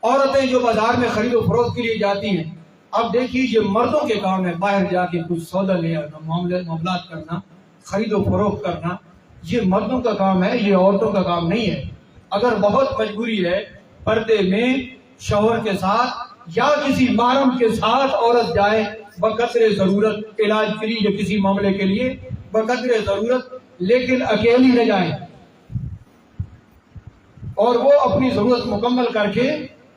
عورتیں جو بازار میں خرید و فروخت کے لیے جاتی ہیں، اب دیکھیے یہ مردوں کے کام ہے، باہر جا کے کچھ سودا لے آنا، معاملات کرنا، خرید و فروخت کرنا، یہ مردوں کا کام ہے، یہ عورتوں کا کام نہیں ہے۔ اگر بہت مجبوری ہے، پردے میں شوہر کے ساتھ یا کسی محرم کے ساتھ عورت جائے بقدر ضرورت، علاج کے لیے یا کسی معاملے کے لیے بقدر ضرورت، لیکن اکیلی نہ جائے، اور وہ اپنی ضرورت مکمل کر کے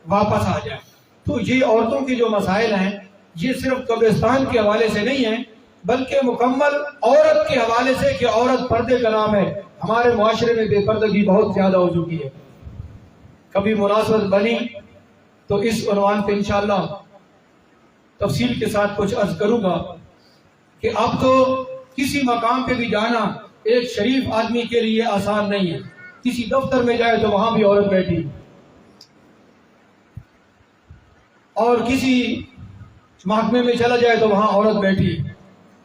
واپس آ جائے۔ تو یہ عورتوں کی جو مسائل ہیں یہ صرف قبرستان کے حوالے سے نہیں ہیں، بلکہ مکمل عورت کے حوالے سے کہ عورت پردے کا نام ہے۔ ہمارے معاشرے میں بے پردگی بہت زیادہ ہو چکی ہے۔ کبھی مناسبت بنی تو اس عنوان پہ انشاءاللہ تفصیل کے ساتھ کچھ عرض کروں گا کہ اب تو کسی مقام پہ بھی جانا ایک شریف آدمی کے لیے آسان نہیں ہے۔ کسی دفتر میں جائے تو وہاں بھی عورت بیٹھی، اور کسی محکمے میں چلا جائے تو وہاں عورت بیٹھی،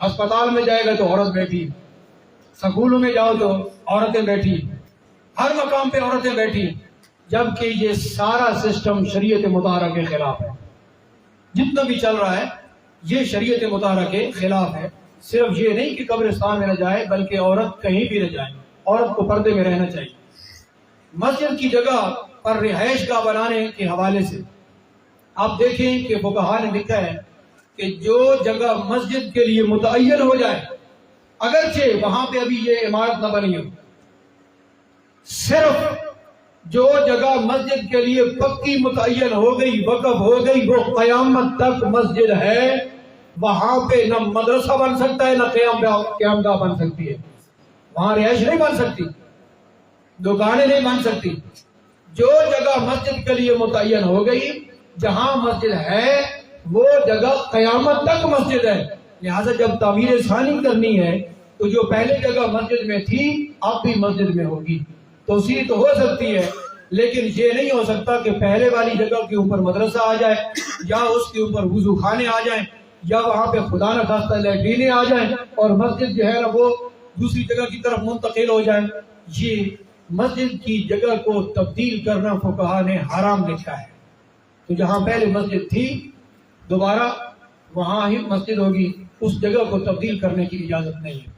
ہسپتال میں جائے گا تو عورت بیٹھی، سکولوں میں جاؤ تو عورتیں بیٹھی، ہر مقام پہ عورتیں بیٹھی، جبکہ یہ سارا سسٹم شریعت مطہرہ کے خلاف ہے۔ جتنا بھی چل رہا ہے یہ شریعت مطہرہ کے خلاف ہے۔ صرف یہ نہیں کہ قبرستان میں نہ جائے، بلکہ عورت کہیں بھی نہ جائے، عورت کو پردے میں رہنا چاہیے۔ مسجد کی جگہ پر رہائش گاہ بنانے کے حوالے سے آپ دیکھیں کہ فقہا نے لکھا ہے کہ جو جگہ مسجد کے لیے متعین ہو جائے، اگرچہ وہاں پہ ابھی یہ عمارت نہ بنی ہو، صرف جو جگہ مسجد کے لیے پکی متعین ہو گئی، وقف ہو گئی، وہ قیامت تک مسجد ہے، وہاں پہ نہ مدرسہ بن سکتا ہے، نہ قیام گاہ بن سکتی ہے، وہاں رہائش نہیں بن سکتی، دکانیں نہیں بن سکتی۔ جو جگہ مسجد کے لیے متعین ہو گئی، جہاں مسجد ہے وہ جگہ قیامت تک مسجد ہے۔ لہٰذا جب تعمیر ثانی کرنی ہے تو جو پہلے جگہ مسجد میں تھی اب بھی مسجد میں ہوگی۔ توسیع تو ہو سکتی ہے، لیکن یہ نہیں ہو سکتا کہ پہلے والی جگہ کے اوپر مدرسہ آ جائے، یا اس کے اوپر وضو خانے آ جائیں، یا وہاں پہ خدا نہ خواستہ لیٹرینیں آ جائیں، اور مسجد جو ہے نا وہ دوسری جگہ کی طرف منتقل ہو جائے۔ یہ مسجد کی جگہ کو تبدیل کرنا فقہا نے حرام لکھا ہے۔ تو جہاں پہلے مسجد تھی دوبارہ وہاں ہی مسجد ہوگی، اس جگہ کو تبدیل کرنے کی اجازت نہیں ہے۔